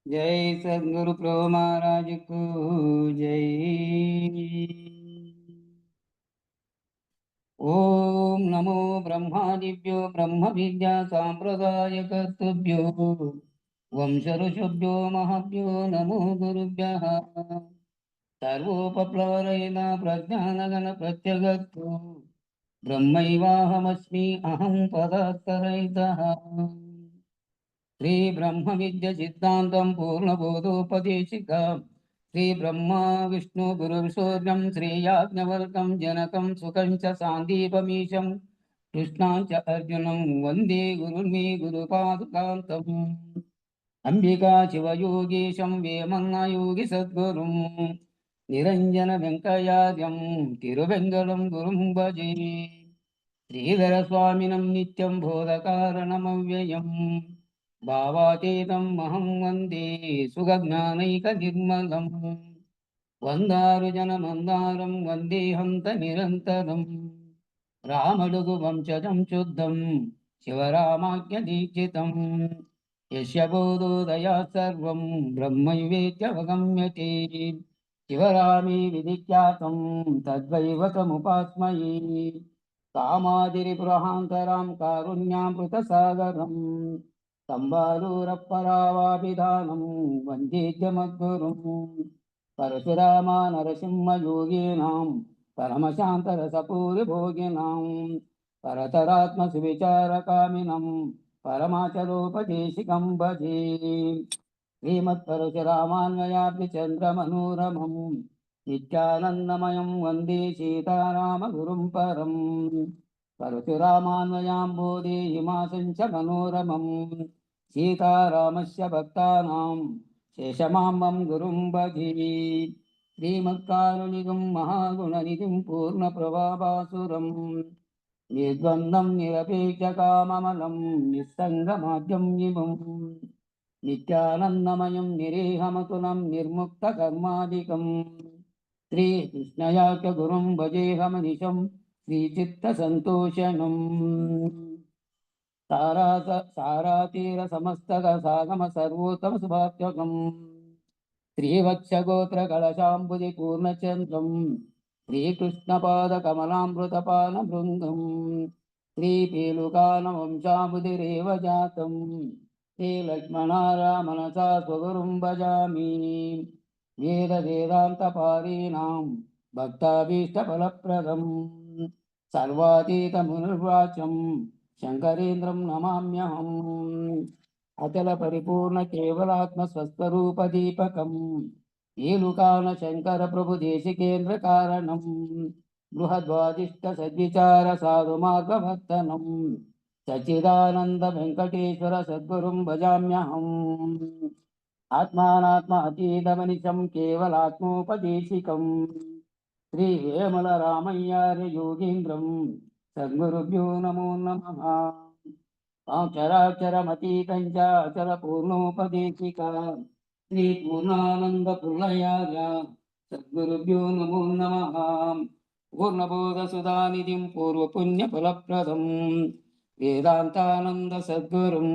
जय सद्गुरु प्रभु महाराज को जय। ओम नमो ब्रह्मादिभ्यो ब्रह्म विद्या सांप्रदायकर्तृभ्यो वंश ऋषभ्यो महाभ्यो नमो गुरुभ्यः। सर्वोपप्लवरहित प्रज्ञानगण प्रत्यगत्तो ब्रह्मैवाहमस्मि अहं पदार्थरहितः। श्री ब्रह्म विद्य सिद्धांतं पूर्णबोधोपदेशिका श्री ब्रह्मा विष्णु गुरुविशोर्यं श्रीयाज्ञवल्कं जनकं सुखं च सान्दीपमीशं कृष्णां च अर्जुनं वन्दे गुरुर्मे गुरुपादुकान्तम् अंबिका शिवयोगीशं वेमन्नयोगि सद्गुरुं निरञ्जन वेङ्कयाद्यं तिरुवेङ्गलं गुरुं भजे। श्रीधरस्वामिनं नित्यं बोधकारणमव्ययम् भावातीतं महं वन्दे सुगज्ञानैकनिर्मलम् वन्दारुजनमन्दारं वन्देऽहं निरन्तरम् रामडुगु वंशजं शुद्धं शिवरामाज्ञदीक्षितं यस्य बोधोदयात् सर्वं ब्रह्मैवेत्यवगम्यते शिवरामे विधिख्यातं तद्वैवतमुपास्मये कामादिरिपुरहान्तरां कारुण्यामृतसागरम् संबालूरपरावाभिधानं वन्दे जमद्गुरुम् परशुरामा नरसिंहयोगिनां परमशान्तरसपूरिभोगिनां परतरात्मसुविचारकामिनं परमाचलोपदेशिकं भजे। श्रीमत्परशुरामान्वयाब्धिचन्द्रमनोरमं नित्यानन्दमयं वन्दे सीतारामगुरुं परम् परशुरामान्वयाम्बोधेहिमासं च मनोरमं सीतारामस्य भक्तानां शेषमाम्बं गुरुं भजे। श्रीमत्कारुणिकं महागुणनिधिं पूर्णप्रभाभासुरं निर्द्वन्द्वं निरपेक्षकाममलं निस्सङ्गमाद्यं विभुं नित्यानन्दमयं निरेहमतुलं निर्मुक्तकर्मादिकं श्रीकृष्णयाच गुरुं भजेऽहमनिशं श्रीचित्तसन्तोषणम् सारातीरसमस्तगसागम सर्वोत्तमसुभात्यकम् श्रीवत्सगोत्रकलशाम्बुधि पूर्णचन्द्रम् श्रीकृष्णपादकमलामृतपानभृङ्गम् श्रीपीलुकानवंशाबुधिरेव जातम् श्रीलक्ष्मणारामनसा स्वगुरुं भजामि वेदवेदान्तपारीणां भक्ताभीष्टफलप्रदम् सर्वातीतमुनिर्वाचम् शङ्करेन्द्रं नमाम्यहम् अचल परिपूर्ण केवलात्म स्वस्थरूप दीपकम् येलुकान शंकर प्रभु देशिकेन्द्र कारणम् बृहद्वादिष्ट सद्विचार साधु मार्ग भक्तनम् सच्चिदानंद वेंकटेश्वर सद्गुरुं भजाम्यहम् आत्मानात्म अतीतमनिशं केवलात्मोपदेशिकम् श्री वेमल रामय्यार्य योगीन्द्रं सद्गुरुभ्यो नमो नमः। अक्षराक्षरमतीतं च अचलपूर्णोपदेशिका श्रीपूर्णानन्दपुल्लयार्य सद्गुरुभ्यो नमो नमः। पूर्णबोधसुधानिधिं पूर्वपुण्यफलप्रदं वेदान्तानन्द सद्गुरुं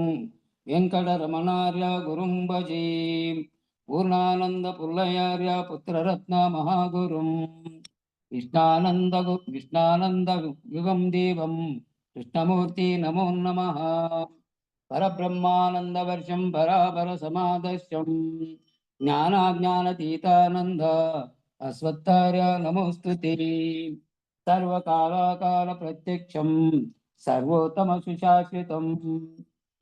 वेङ्कटरमणार्य गुरुं भजे। पूर्णानन्दपुल्लयार्य पुत्ररत्नमहागुरुं कृष्णानन्दयुगं देवं कृष्णमूर्ति नमो नमः। परब्रह्मानन्दवर्षं परापरसमादर्शं ज्ञानाज्ञानतीतानन्द अस्वत्थार्य नमोऽस्तु ते। सर्वकालाकालप्रत्यक्षं सर्वोत्तमसुशाश्रितं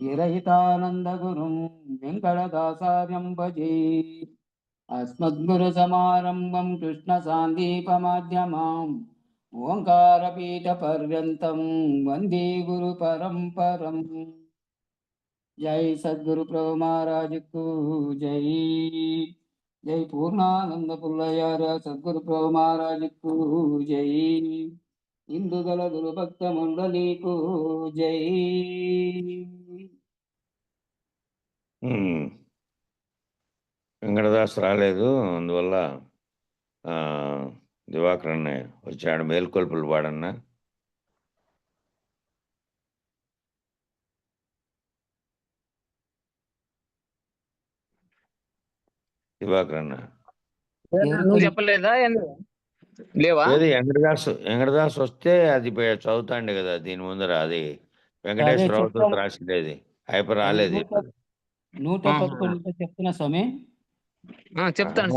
विरहितानन्दगुरुं वेङ्कटदासार्यं भजे। अस्मद्गुरुसमारम्भं कृष्णसान्दीपमाध्यमाम् ओंकारपीठपर्यन्तं वन्दे गुरुपरम्परम्। जय सद्गुरु प्रभु महाराज को जय। जय पूर्णानंद पुल्लयार सद्गुरु प्रभु महाराज को जय। इंदुगल गुरु भक्त मंडली को जय। వెంకటదాస్ రాలేదు, అందువల్ల దివాకరన్ వచ్చాడు. మేల్కొల్పులు పాడన్నా. దివాకర్ అన్న. నువ్వు చెప్పలేదా లేవా? ఏది వెంకటదాస్ వస్తే అది చదువుతాండే కదా దీని ముందర, అది వెంకటేశ్వరరావుతో రాసిండేది అయిపో రాలేదు. 111 చెప్తున్నా స్వామి. చెప్తాను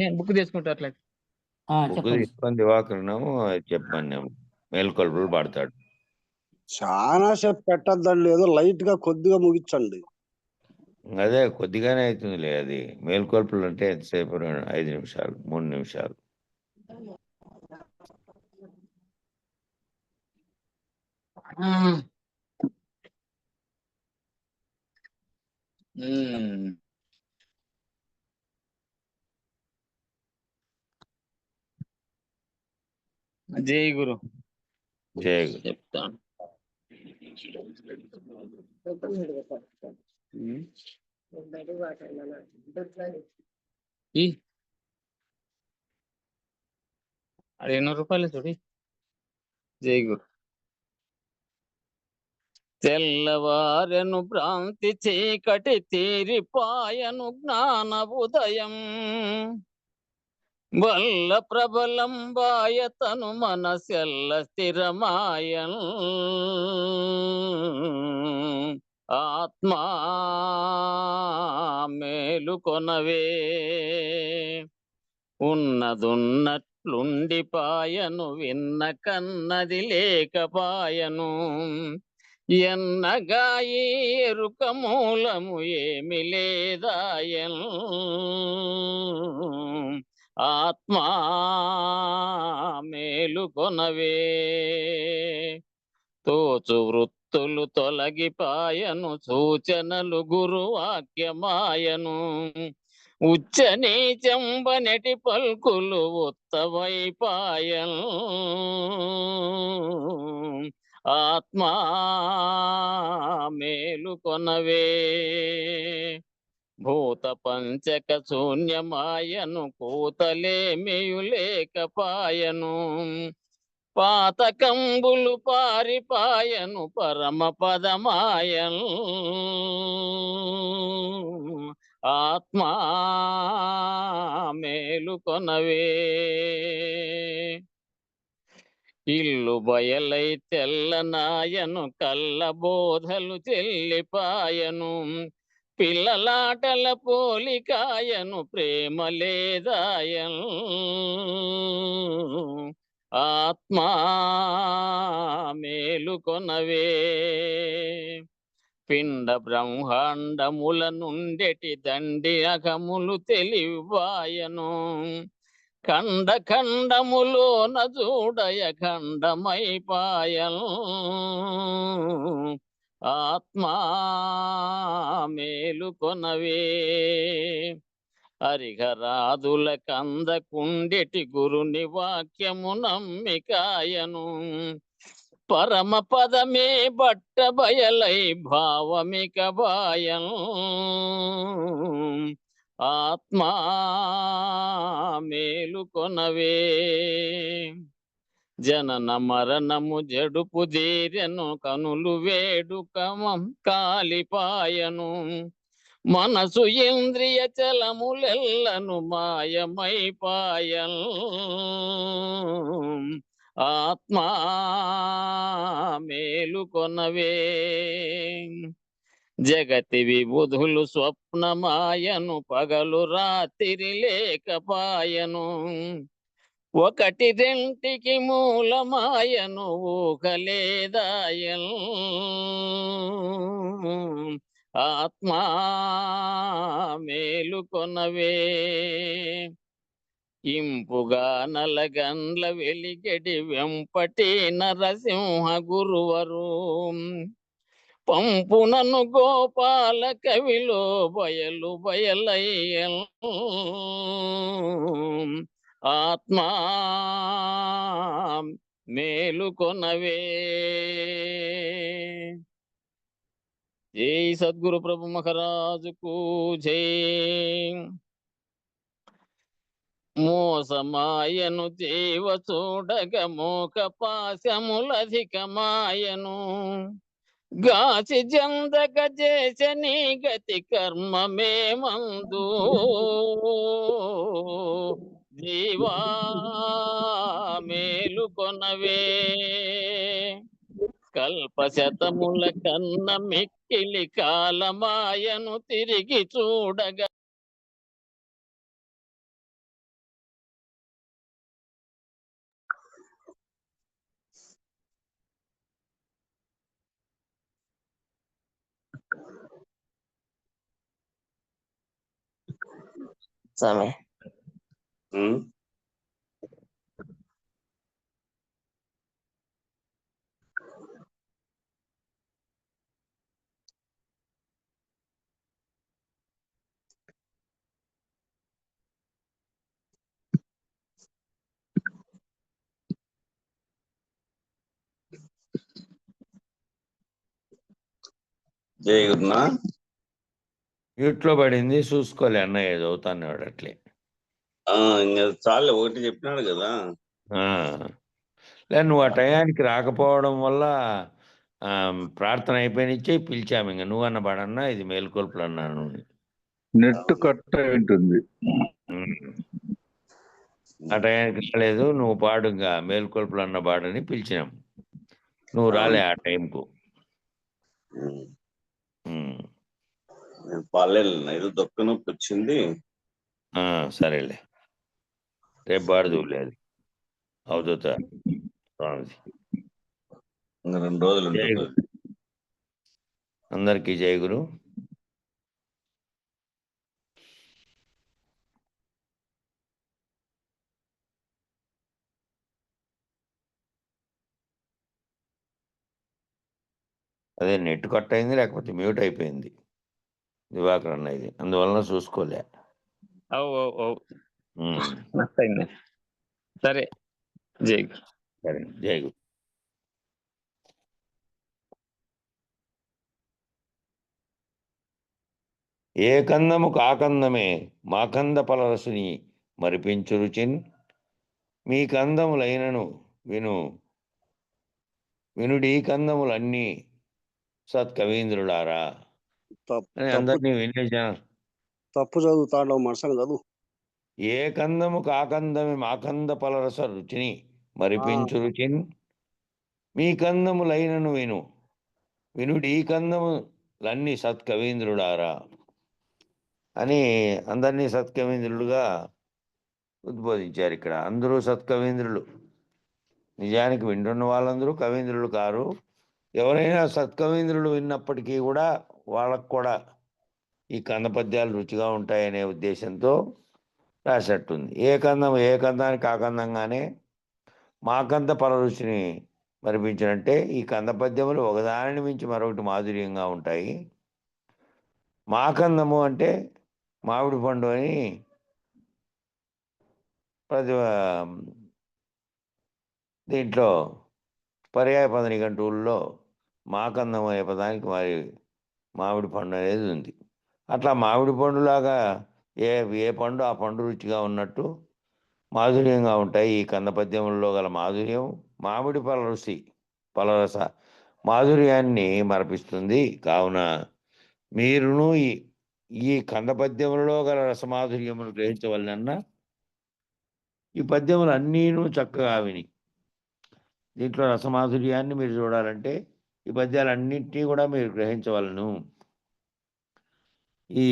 నేను బుక్ తీసుకుంటా. అట్లా బుక్ తీసుకొని దివాకర్ చెప్పండి, మేల్కొల్పులు పాడతాడు. చాలా సేపు పెట్టద్దండి, ఏదో లైట్ గా కొద్దిగా ముగించండి. అదే కొద్దిగానే అవుతుందిలే, అది మేల్కొల్పులు అంటే ఎంతసేపు? 5 నిమిషాలు 3 నిమిషాలు. జై గురు. జై గురు. చెప్తాను. అది 800 రూపాయలు చూడి. జై గురు. తెల్లవారెను భ్రాంతి చీకటి తీరిపాయను జ్ఞాన ఉదయం, వల్ల ప్రబలం బాయతను మనసెల్ల స్థిరమాయన్, ఆత్మా మేలుకొనవే, ఉన్నదున్నట్లుండిపాయను విన్న కన్నది లేకపాయను, ఎన్నగా ఈ ఎరుక మూలము ఏమి లేదాయన్, ఆత్మా మేలుకొనవే, తోచు వృత్తులు తొలగిపాయను సూచనలు గురువాక్యమాయను, ఉచ్చ నీచంబనెటి పల్కులు ఉత్తవైపాయన్, ఆత్మా మేలుకొనవే, భూత పంచక శూన్యమాయను కూతలేమియులేకపాయను, పాతకంబులు పారిపాయను పరమ పదమాయన్, ఆత్మా మేలుకొనవే, ఇల్లు బయలై తెల్లనాయను కళ్ళ బోధలు చెల్లిపాయను, పిల్లలాటల పోలికాయను ప్రేమ లేదాయన్, ఆత్మా మేలుకొనవే, పిండ బ్రహ్మాండముల నుండెటి దండి అఘములు తెలివాయను, ఖండ ఖండములోన చూడయ ఖండమైపాయన్, ఆత్మా మేలుకొనవే, హరిహరాదుల కందకుండెటి గురుని వాక్యము నమ్మికాయను, పరమ పదమే బట్ట బయలై భావమిక బాయన్, ఆత్మా మేలుకొనవే, జనన మరణము జడుపు జీరెను కనులు వేడుకమం కాలిపాయను, మనసు ఇంద్రియ చలములెల్లను మాయమైపాయన్, ఆత్మా మేలుకొనవే, జగతి విబుధులు స్వప్నమాయను పగలు రాత్రి లేకపాయను, ఒకటి రెంటికి మూలమాయను ఊహలేదాయన్, ఆత్మా మేలుకొనవే, ఇంపుగా నలగండ్ల వెలిగెడి వెంపటి నరసింహ గురువరు, పంపునను గోపాల కవిలో బయలు బయలయ్యన్, ఆత్మా మేలుకొనవే. జై సద్గురు ప్రభు మహారాజుకు జై. మోసమాయను జీవ చూడగ మోక పాశములధికమాయను, గాచి జందక చేసని గతి కర్మమే మందు జీవా మేలుకొనవే కల్పశతముల కన్న మిక్కిలి కాలమాయను తిరిగి చూడగా సమయం జయ గురునా మ్యూట్లో పడింది చూసుకోలే అన్నయ్య చదువుతాన్నాడు అట్లే. ఇంకా చాలే ఒకటి చెప్పినాడు కదా. లేదు నువ్వు ఆ టయానికి రాకపోవడం వల్ల ప్రార్థన అయిపోయినిచ్చే పిలిచాము. ఇంక నువ్వన్న పాడన్నా ఇది మేలుకొల్పులు అన్నాను. నెట్ కట్ అయి ఉంటుంది. ఆ టయానికి రాలేదు, నువ్వు పాడు ఇంకా మేలుకొల్పులు అన్న పాడని పిలిచినాం. నువ్వు రాలే ఆ టైంకు. పాలేదు, ఏదో దొక్క నొప్పి వచ్చింది. సరేలే, రేపు పాడుదు లేదు అవుతా. ఇంకా 2 రోజులు ఉంటుంది. అందరికీ జయ గురు. అదే నెట్ కట్ అయింది, లేకపోతే మ్యూట్ అయిపోయింది దివాకర్ అన్న. ఇది అందువలన చూసుకోలే. సరే జై సరే జై గురు. ఏ కందము కాకందమే మాకంద పలరసుని మరిపించు రుచిన్ మీ కందములైనను వినుడి కందములన్నీ సత్కవీంద్రులారా అని అందరినీ వినేశాను. తప్పు చదువుతాడు మనసుని చదువు. ఏ కందము కాకందమే మాకంద పలరస రుచిని మరిపించు రుచిన్ మీ కందములైనను వినుడి కందములన్నీ సత్కవీంద్రులారా అని అందరినీ సత్కవీంద్రులుగా ఉద్బోధించారు. ఇక్కడ అందరూ సత్కవీంద్రులు. నిజానికి వింటున్న వాళ్ళందరూ కవీంద్రులు కారు. ఎవరైనా సత్కవీంద్రులు విన్నప్పటికీ కూడా వాళ్ళకు కూడా ఈ కందపద్యాలు రుచిగా ఉంటాయనే ఉద్దేశంతో రాసేట్టుంది. ఏ కందానికి ఆకందంగానే మాకంద పరరుచిని మరిపించినట్టే ఈ కందపద్యములు ఒకదానిని మించి మరొకటి మాధుర్యంగా ఉంటాయి. మాకందము అంటే మామిడి పండు అని దీంట్లో పర్యాయ పద నిఘంటువుల్లో మాకందం అనే పదానికి మరి మామిడి పండు అనేది ఉంది. అట్లా మామిడి పండులాగా ఏ పండు ఆ పండు రుచిగా ఉన్నట్టు మాధుర్యంగా ఉంటాయి ఈ కందపద్యములలో గల మాధుర్యం. మామిడి పలరస మాధుర్యాన్ని మరపిస్తుంది. కావున మీరును ఈ కందపద్యములలో గల రసమాధుర్యమును గ్రహించవలనన్నా ఈ పద్యములు అన్నీను చక్కగా విని దీంట్లో రసమాధుర్యాన్ని మీరు చూడాలంటే ఈ పద్యాలన్నింటినీ కూడా మీరు గ్రహించవలను. ఈ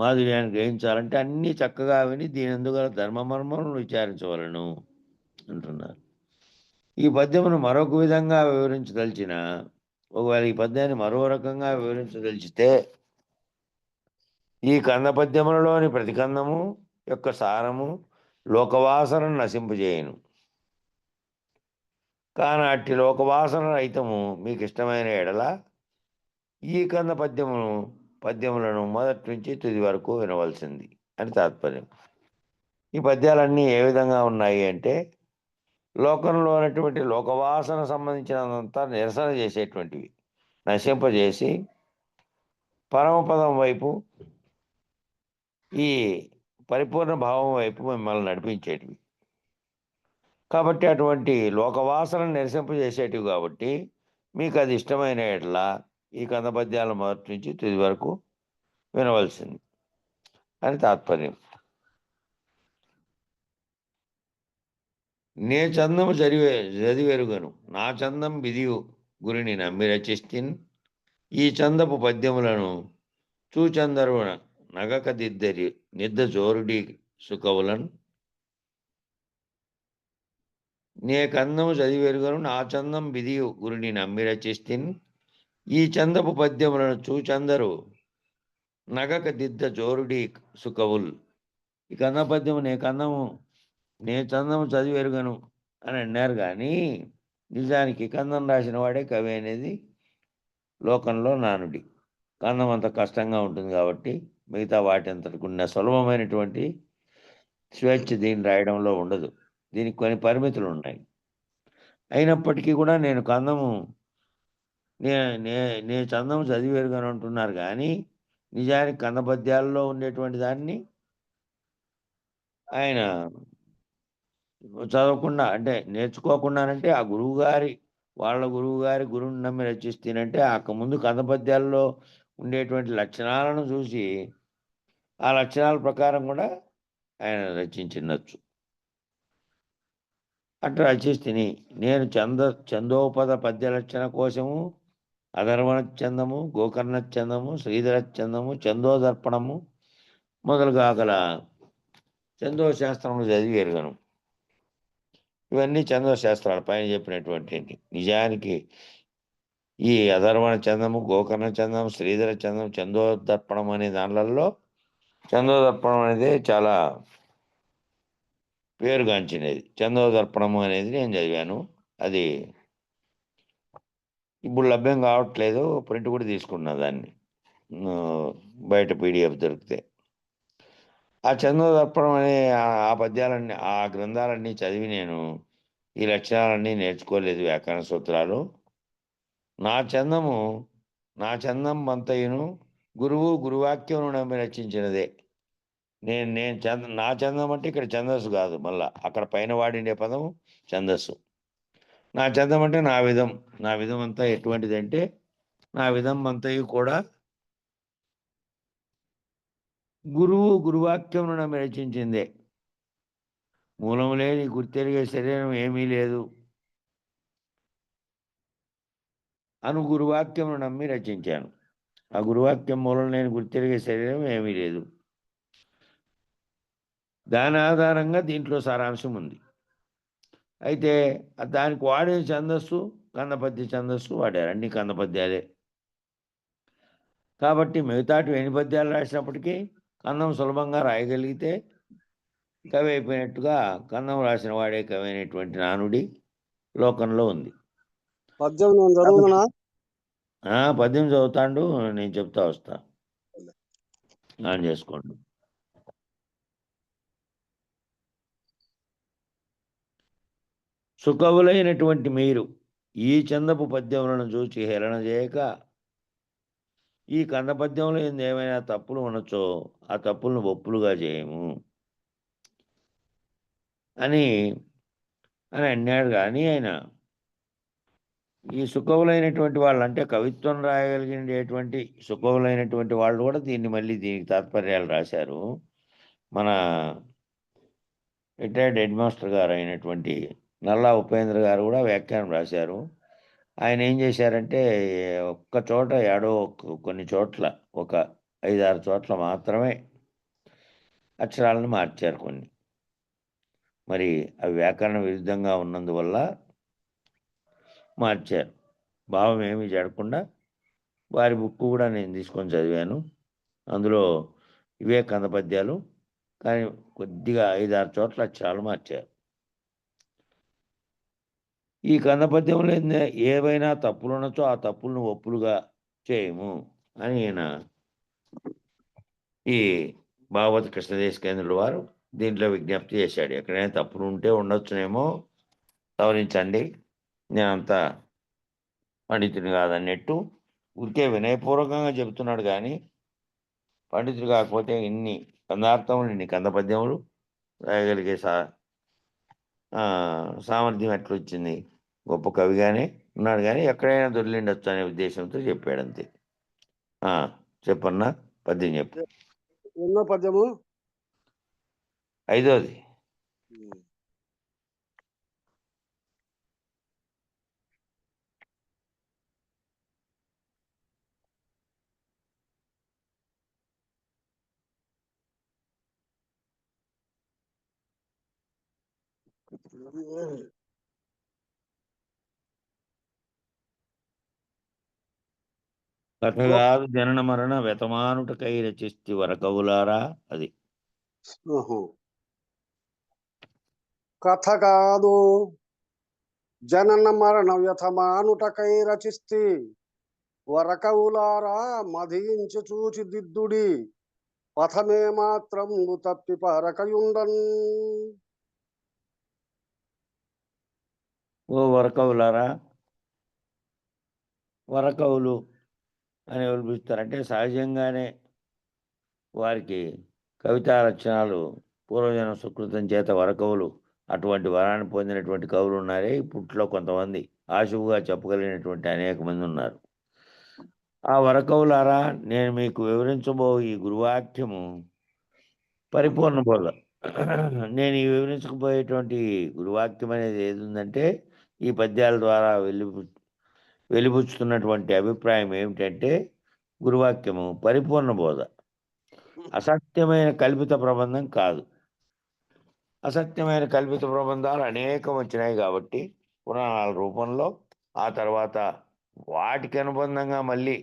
మాధుర్యాన్ని గ్రహించాలంటే అన్నీ చక్కగా విని దీని ఎందుగల ధర్మమర్మను విచారించవలను అంటున్నారు. ఈ పద్యమును మరొక విధంగా వివరించదలిచిన, ఒకవేళ ఈ పద్యాన్ని మరో రకంగా వివరించదలిచితే ఈ కంద పద్యములలోని ప్రతికందము యొక్క సారము లోకవాసనను నశింపజేయను. కానీ అట్టి లోకవాసన రహితము మీకు ఇష్టమైన ఎడల ఈ కంద పద్యములను మొదటి నుంచి తుది వరకు వినవలసింది అని తాత్పర్యం. ఈ పద్యాలన్నీ ఏ విధంగా ఉన్నాయి అంటే లోకంలో ఉన్నటువంటి లోకవాసన సంబంధించినంతా నిరసన చేసేటువంటివి, నశింపజేసి పరమపదం వైపు, ఈ పరిపూర్ణ భావం వైపు మిమ్మల్ని నడిపించేటివి. కాబట్టి అటువంటి లోకవాసన నిరసింపజేసేటివి కాబట్టి మీకు అది ఇష్టమైన ఎట్లా ఈ కంద పద్యాల మొదటి నుంచి తుది వరకు వినవలసింది అని తాత్పర్యం. నే చందము చదివెరుగను నా చందం బిదియు గురిని నమ్మి రచిస్తిన్ ఈ చందపు పద్యములను చూచందరు నగక దిద్దరి నిద్ద జోరుడి సుకవులన్ నే కందము చదివెరుగను నా చందం బిదియు గురిని నమ్మి రచిస్తిన్ ఈ చందపు పద్యములను చూచందరు నగక దిద్ద జోరుడి సుకవుల్. ఈ కంద పద్యము నే చందము చదివెరుగను అని అన్నారు, కానీ నిజానికి కందం రాసిన వాడే కవి అనేది లోకంలో నానుడి. కందం అంత కష్టంగా ఉంటుంది కాబట్టి మిగతా వాటి అంతటికి ఉన్న సులభమైనటువంటి స్వేచ్ఛ దీన్ని రాయడంలో ఉండదు. దీనికి కొన్ని పరిమితులు ఉన్నాయి. అయినప్పటికీ కూడా నేను కందము నే చందము చదివేరుగాను అంటున్నారు, కానీ నిజానికి కంద పద్యాల్లో ఉండేటువంటి దాన్ని ఆయన చదవకుండా అంటే నేర్చుకోకుండానంటే ఆ వాళ్ళ గురువుని నమ్మి రచిస్తేనంటే ముందు కంద పద్యాల్లో ఉండేటువంటి లక్షణాలను చూసి ఆ లక్షణాల ప్రకారం కూడా ఆయన రచించినచ్చు. అట్లా రచిస్తుని నేను చందోపద పద్య లక్షణ కోశము అధర్వణ చందము గోకర్ణ చందము శ్రీధర చందము చందోదర్పణము మొదలుగా గల చందో శాస్త్రములు చదివి ఎరుగను. ఇవన్నీ చందో శాస్త్రాలు పైన చెప్పినటువంటి. నిజానికి ఈ అధర్వణ చందము గోకర్ణ చందం శ్రీధర చందం చందోదర్పణం అనే దానిలలో చందోదర్పణం అనేది చాలా పేరుగాంచినది. చందోదర్పణము అనేది నేను చదివాను. అది ఇప్పుడు లభ్యం కావట్లేదు, ప్రింట్ కూడా తీసుకున్నా దాన్ని, బయట పీడిఎఫ్ దొరికితే. ఆ చందోదర్పణం అనే ఆ పద్యాలన్నీ ఆ గ్రంథాలన్నీ చదివి నేను ఈ లక్షణాలన్నీ నేర్చుకోలేదు. వ్యాకరణ సూత్రాలు నా చందం మంతయును గురువాక్యమును నమ్మి రచించినదే. నా చందం అంటే ఇక్కడ ఛందస్సు కాదు, మళ్ళా అక్కడ పైన వాడిండే పదము ఛందస్సు. నా చందం అంటే నా విధం అంతా ఎటువంటిదంటే నా విధం అంతయు కూడా గురువాక్యమును నమ్మి రచించిందే. మూలము లేని గుర్తెరిగే శరీరం ఏమీ లేదు అను గురువాక్యమును నమ్మి రచించాను. ఆ గురువాక్యం మూలం లేని గుర్తెరిగే శరీరం ఏమీ లేదు. దాని ఆధారంగా దీంట్లో సారాంశం ఉంది. అయితే దానికి వాడే ఛందస్సు కందపద్య ఛందస్సు వాడారు. అన్ని కందపద్యాలే కాబట్టి మిగతాటి 8 పద్యాలు రాసినప్పటికీ కందం సులభంగా రాయగలిగితే కవి అయిపోయినట్టుగా కందం రాసిన వాడే కవి అయినటువంటి నానుడి లోకంలో ఉంది. పద్యం నేను చదువునా? పద్యం చదువుతాండు, నేను చెప్తా వస్తా, ఆన్ చేసుకోండి. సుకవులైనటువంటి మీరు ఈ చందపు పద్యములను చూచి హేళన చేయక ఈ కంద పద్యంలో ఏమైనా తప్పులు ఉండొచ్చో ఆ తప్పులను ఒప్పులుగా చేయము అని అన్నాడు. కానీ ఆయన ఈ సుకవులైనటువంటి వాళ్ళు అంటే కవిత్వం రాయగలిగినటువంటి సుకవులైనటువంటి వాళ్ళు కూడా దీనికి తాత్పర్యాలు రాశారు. మన రిటైర్డ్ హెడ్ మాస్టర్ గారు అయినటువంటి నల్లా ఉపేంద్ర గారు కూడా వ్యాఖ్యానం రాశారు. ఆయన ఏం చేశారంటే ఒక్క చోట కొన్ని చోట్ల ఒక 5-6 చోట్ల మాత్రమే అక్షరాలను మార్చారు కొన్ని. మరి అవి వ్యాకరణ విరుద్ధంగా ఉన్నందువల్ల మార్చారు. భావం ఏమీ జరగకుండా వారి బుక్ కూడా నేను తీసుకొని చదివాను. అందులో ఇవే కంద పద్యాలు, కానీ కొద్దిగా 5-6 చోట్ల అక్షరాలు మార్చారు. ఈ కంద పద్యంలో ఏవైనా తప్పులు ఉండొచ్చో ఆ తప్పులను ఒప్పులుగా చేయము అని ఈయన ఈ భాగవత కృష్ణదేశ కేంద్రుల వారు దీంట్లో విజ్ఞప్తి చేశాడు. ఎక్కడైనా తప్పులు ఉంటే ఉండొచ్చునేమో, సవరించండి, నేనంతా పండితుని కాదన్నట్టు ఊరికే వినయపూర్వకంగా చెబుతున్నాడు. కానీ పండితుడు కాకపోతే ఇన్ని కందార్థములు ఇన్ని కంద పద్యములు రాయగలిగే సామర్థ్యం ఎట్లొచ్చింది? గొప్ప కవిగానే ఉన్నాడు కానీ ఎక్కడైనా దొరికిండొచ్చు అనే ఉద్దేశంతో చెప్పాడు అంతే. చెప్పన్నా, పద్యం చెప్పు. ఎన్నో పద్యము? 5వది. కథ కాదు జనన మరణ వెతమానుటకై రచిస్తి వరకవులారా. అది కథ కాదు జనన మరణ వ్యథమానుటకై రచిస్తి వరకవులారా మధించి చూచి దిద్దుడి పథమే మాత్రం తప్పి పరకయుండన్. ఓ వరకవులారా, వరకవులు అని ఎవరు పిలుస్తారంటే సహజంగానే వారికి కవితా రచనలు పూర్వజన సుకృతం చేత వరకవులు అటువంటి వరాన్ని పొందినటువంటి కవులు ఉన్నారే. ఇప్పట్లో కొంతమంది ఆశువుగా చెప్పగలిగినటువంటి అనేక మంది ఉన్నారు. ఆ వరకవులారా, నేను మీకు వివరించబో ఈ గురువాక్యము పరిపూర్ణ బోధ. నేను ఈ వివరించకపోయేటువంటి గురువాక్యం అనేది ఏది ఉందంటే, ఈ పద్యాల ద్వారా వెలిబుచ్చుతున్నటువంటి అభిప్రాయం ఏమిటంటే, గురువాక్యము పరిపూర్ణ బోధ, అసత్యమైన కల్పిత ప్రబంధం కాదు. అసత్యమైన కల్పిత ప్రబంధాలు అనేకం వచ్చినాయి కాబట్టి పురాణాల రూపంలో, ఆ తర్వాత వాటికి అనుబంధంగా మళ్ళీ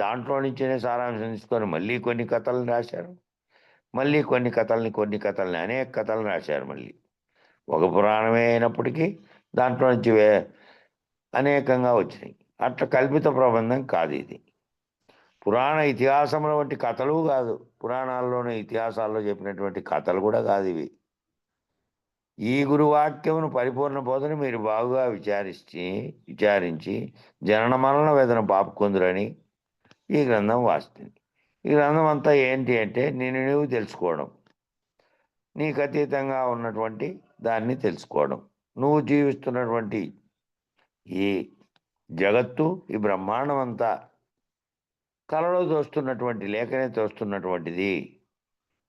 దాంట్లో నుంచే సారాంశం తీసుకొని మళ్ళీ కొన్ని కథలను రాశారు. మళ్ళీ కొన్ని కథల్ని అనేక కథలను రాశారు. మళ్ళీ ఒక పురాణమే అయినప్పటికీ దాంట్లో నుంచి అనేకంగా వచ్చినాయి. అట్లా కల్పిత ప్రబంధం కాదు ఇది. పురాణ ఇతిహాసముల వంటి కథలు కాదు, పురాణాల్లోని ఇతిహాసాల్లో చెప్పినటువంటి కథలు కూడా కాదు ఇవి. ఈ గురువాక్యమును పరిపూర్ణ బోధన మీరు బాగుగా విచారించి జనన మరణ వేదన పాపుకొందురని ఈ గ్రంథం వాస్తుంది. ఈ గ్రంథం అంతా ఏంటి అంటే, నువ్వు తెలుసుకోవడం, నీకు అతీతంగా ఉన్నటువంటి దాన్ని తెలుసుకోవడం, నువ్వు జీవిస్తున్నటువంటి ఈ జగత్తు, ఈ బ్రహ్మాండం అంతా కలలో చూస్తున్నటువంటి లేఖనే తోస్తున్నటువంటిది.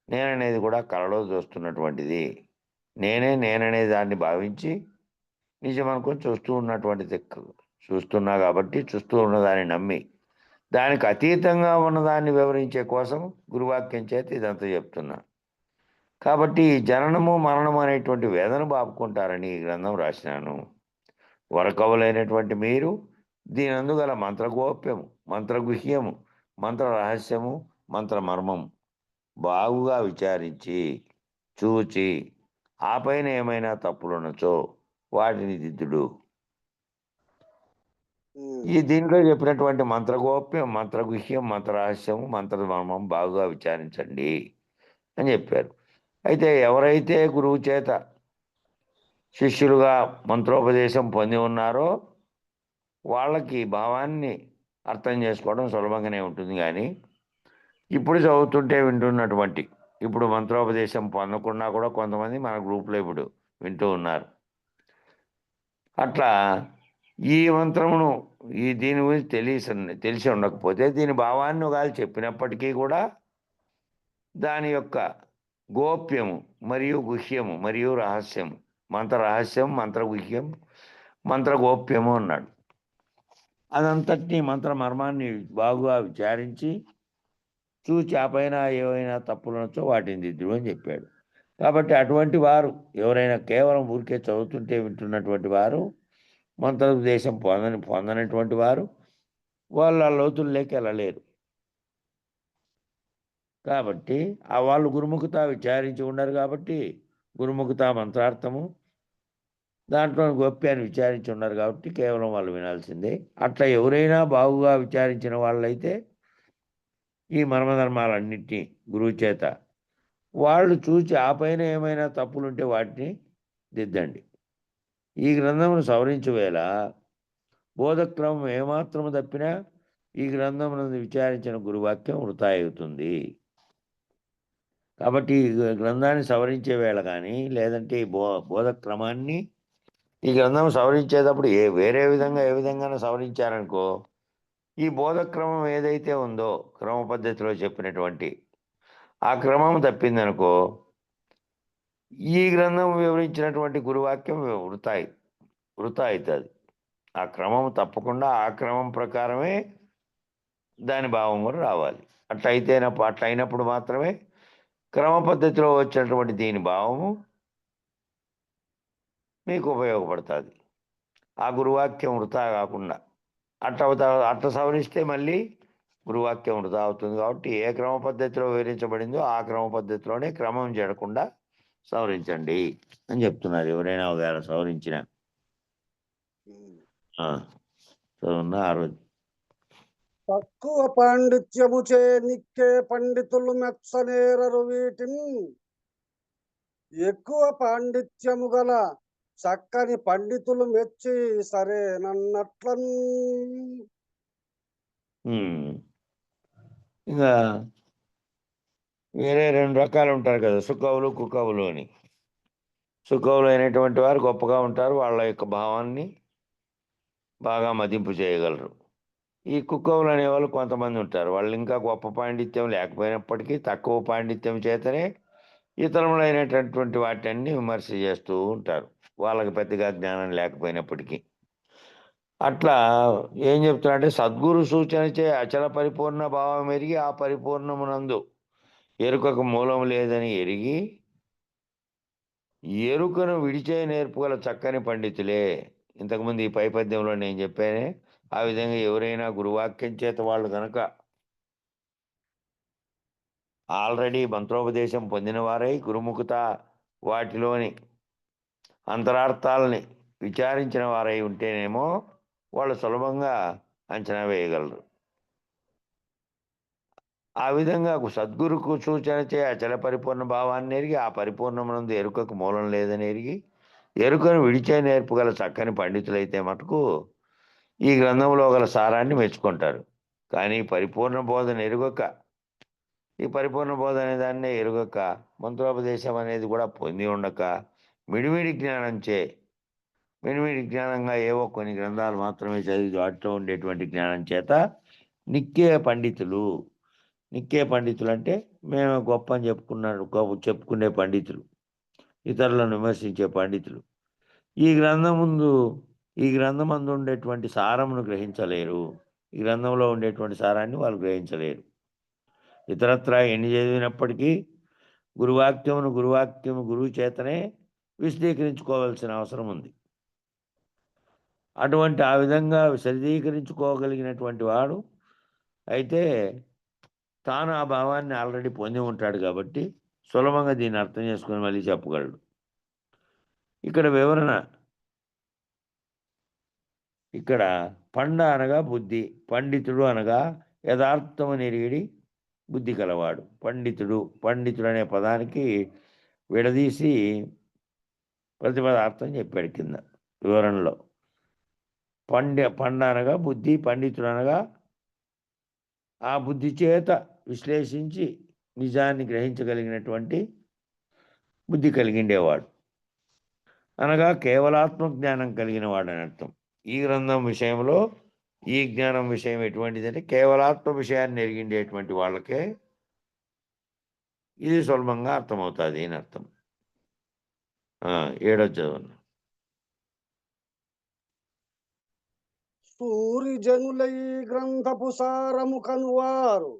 నేననేది కూడా కలలో చూస్తున్నటువంటిది. నేననే దాన్ని భావించి నిజం అనుకొని చూస్తున్నా కాబట్టి చూస్తూ ఉన్నదాన్ని నమ్మి దానికి అతీతంగా ఉన్నదాన్ని వివరించే కోసం గురువాక్యం చేత ఇదంతా చెప్తున్నా. కాబట్టి జననము మరణము అనేటువంటి వేదన బాపుకుంటారని ఈ గ్రంథం రాసినాను. వరకవులైనటువంటి మీరు దీని అందుగల మంత్రగోప్యము, మంత్రగుహ్యము, మంత్ర రహస్యము, మంత్ర మర్మము బాగుగా విచారించి చూచి ఆ పైన ఏమైనా తప్పులున్నచో వాటిని దిద్దుడు. ఈ దీంట్లో చెప్పినటువంటి మంత్రగోప్యం, మంత్రగుహ్యం, మంత్రరహస్యము, మంత్రమర్మం బాగుగా విచారించండి అని చెప్పారు. అయితే ఎవరైతే గురువు చేత శిష్యులుగా మంత్రోపదేశం పొంది ఉన్నారో వాళ్ళకి భావాన్ని అర్థం చేసుకోవడం సులభంగానే ఉంటుంది. కానీ ఇప్పుడు చదువుతుంటే వింటున్నటువంటి, ఇప్పుడు మంత్రోపదేశం పొందకుండా కూడా కొంతమంది మన గ్రూప్లో ఇప్పుడు వింటూ ఉన్నారు. అట్లా ఈ మంత్రమును దీని గురించి తెలిసి ఉండకపోతే దీని భావాన్ని ఒకవేళ చెప్పినప్పటికీ కూడా దాని యొక్క గోప్యము మరియు గుహ్యము మరియు రహస్యము, మంత్ర రహస్యం, మంత్రగుహ్యం, మంత్రగోప్యము అన్నాడు. అదంతటినీ మంత్ర మర్మాన్ని బాగుగా విచారించి చూచి ఆ పైన ఏవైనా తప్పులునొచ్చో వాటిని దిద్దుడు అని చెప్పాడు. కాబట్టి అటువంటి వారు ఎవరైనా కేవలం ఊరికే చదువుతుంటే వింటున్నటువంటి వారు, మంత్రోపదేశం పొందనటువంటి వారు, వాళ్ళు ఆ లోతుల్లోకి వెళ్ళలేరు. కాబట్టి వాళ్ళు గురుముఖత విచారించి ఉండరు. కాబట్టి గురుముఖత మంత్రార్థము దాంట్లో గోప్యాన్ని విచారించి ఉన్నారు కాబట్టి కేవలం వాళ్ళు వినాల్సిందే. అట్లా ఎవరైనా బాగుగా విచారించిన వాళ్ళైతే ఈ మర్మధర్మాలన్నింటినీ గురువు చేత వాళ్ళు చూచి ఆ పైన ఏమైనా తప్పులుంటే వాటిని దిద్దండి. ఈ గ్రంథమును సవరించువేళ బోధక్రమం ఏమాత్రము తప్పినా ఈ గ్రంథమును విచారించిన గురువాక్యం వృథా అవుతుంది. కాబట్టి ఈ గ్రంథాన్ని సవరించే వేళ కానీ లేదంటే ఈ బోధక్రమాన్ని ఈ గ్రంథం సవరించేటప్పుడు వేరే విధంగా ఏ విధంగా సవరించారనుకో, ఈ బోధక్రమం ఏదైతే ఉందో క్రమ పద్ధతిలో చెప్పినటువంటి ఆ క్రమం తప్పిందనుకో, ఈ గ్రంథం వివరించినటువంటి గురువాక్యం వృథా అవుతుంది. ఆ క్రమం తప్పకుండా ఆ క్రమం ప్రకారమే దాని భావం కూడా రావాలి. అట్లా అయినప్పుడు మాత్రమే క్రమ పద్ధతిలో వచ్చినటువంటి దీని భావము మీకు ఉపయోగపడుతుంది. ఆ గురువాక్యం వృథా కాకుండా అట్లా సవరిస్తే మళ్ళీ గురువాక్యం వృథా అవుతుంది. కాబట్టి ఏ క్రమ పద్ధతిలో వివరించబడిందో ఆ క్రమ పద్ధతిలోనే క్రమం చెడకుండా సవరించండి అని చెప్తున్నారు. ఎవరైనా ఒకవేళ సవరించిన ఆ రోజు తక్కువ పాండిత్యము చే నిక్కే పండితులు మెచ్చనేరరు వీటిని, ఎక్కువ పాండిత్యము గల చక్కని పండితులు మెచ్చి సరేనన్నట్లను. ఇంకా వేరే 2 రకాలు ఉంటారు కదా, సుకవులు కుకవులు అని. సుకవులు అయినటువంటి వారు గొప్పగా ఉంటారు, వాళ్ళ యొక్క భావాన్ని బాగా మదింపు చేయగలరు. ఈ కుక్కవులు అనేవాళ్ళు కొంతమంది ఉంటారు, వాళ్ళు ఇంకా గొప్ప పాండిత్యం లేకపోయినప్పటికీ తక్కువ పాండిత్యం చేతనే ఇతరములైనటువంటి వాటిని విమర్శ చేస్తూ ఉంటారు, వాళ్ళకి పెద్దగా జ్ఞానం లేకపోయినప్పటికీ. అట్లా ఏం చెప్తున్నారంటే, సద్గురు సూచన చే అచల పరిపూర్ణ భావం ఎరిగి ఆ పరిపూర్ణమునందు ఎరుకకు మూలం లేదని ఎరిగి ఎరుకను విడిచే నేర్పుగల చక్కని పండితులే. ఇంతకుముందు ఈ పై పద్యంలో నేను చెప్పానే, ఆ విధంగా ఎవరైనా గురువాక్యం చేత వాళ్ళు కనుక ఆల్రెడీ మంత్రోపదేశం పొందిన వారై గురుముఖత వాటిలోని అంతరార్థాలని విచారించిన వారై ఉంటేనేమో వాళ్ళు సులభంగా అంచనా వేయగలరు. ఆ విధంగా సద్గురుకు సూచన చే అచల పరిపూర్ణ భావాన్ని ఎరిగి ఆ పరిపూర్ణమునందు ఎరుకకు మూలం లేదని ఎరిగి ఎరుకను విడిచే నేర్పుగల చక్కని పండితులైతే మటుకు ఈ గ్రంథంలో గల సారాన్ని మెచ్చుకుంటారు. కానీ పరిపూర్ణ బోధన ఎరుగక, ఈ పరిపూర్ణ బోధ అనే దాన్నే ఎరుగక, మంత్రోపదేశం అనేది కూడా పొంది ఉండక మిడిమిడి జ్ఞానంగా ఏవో కొన్ని గ్రంథాలు మాత్రమే చదివి వాటిలో ఉండేటువంటి జ్ఞానం చేత నిక్కే పండితులు అంటే మేము గొప్ప అని చెప్పుకునే పండితులు, ఇతరులను విమర్శించే పండితులు ఈ గ్రంథమందు ఉండేటువంటి సారమును గ్రహించలేరు. ఈ గ్రంథంలో ఉండేటువంటి సారాన్ని వాళ్ళు గ్రహించలేరు. ఇతరత్రా ఎన్ని చదివినప్పటికీ గురువాక్యము గురువు చేతనే విశదీకరించుకోవాల్సిన అవసరం ఉంది. ఆ విధంగా విశదీకరించుకోగలిగినటువంటి వాడు అయితే తాను ఆ భావాన్ని ఆల్రెడీ పొంది ఉంటాడు కాబట్టి సులభంగా దీన్ని అర్థం చేసుకొని మళ్ళీ చెప్పగలడు. ఇక్కడ వివరణ, ఇక్కడ పండ అనగా బుద్ధి, పండితుడు అనగా యథార్థము నెరిగిడి బుద్ధి కలవాడు. పండితుడు అనే పదానికి విడదీసి ప్రతిపదార్థం చెప్పాడు కింద వివరణలో. పండ అనగా బుద్ధి, పండితుడు అనగా ఆ బుద్ధి చేత విశ్లేషించి నిజాన్ని గ్రహించగలిగినటువంటి బుద్ధి కలిగిండేవాడు అనగా కేవలాత్మ జ్ఞానం కలిగిన వాడని అర్థం. ఈ గ్రంథం విషయంలో ఈ జ్ఞానం విషయం ఎటువంటిదంటే కేవలాత్మ విషయాన్ని ఎరిగిండేటువంటి వాళ్ళకే ఇది సులభంగా అర్థమవుతుంది అని అర్థం. 7వ చదువు. సూరి జనులై గ్రంథపు సారము కనువారు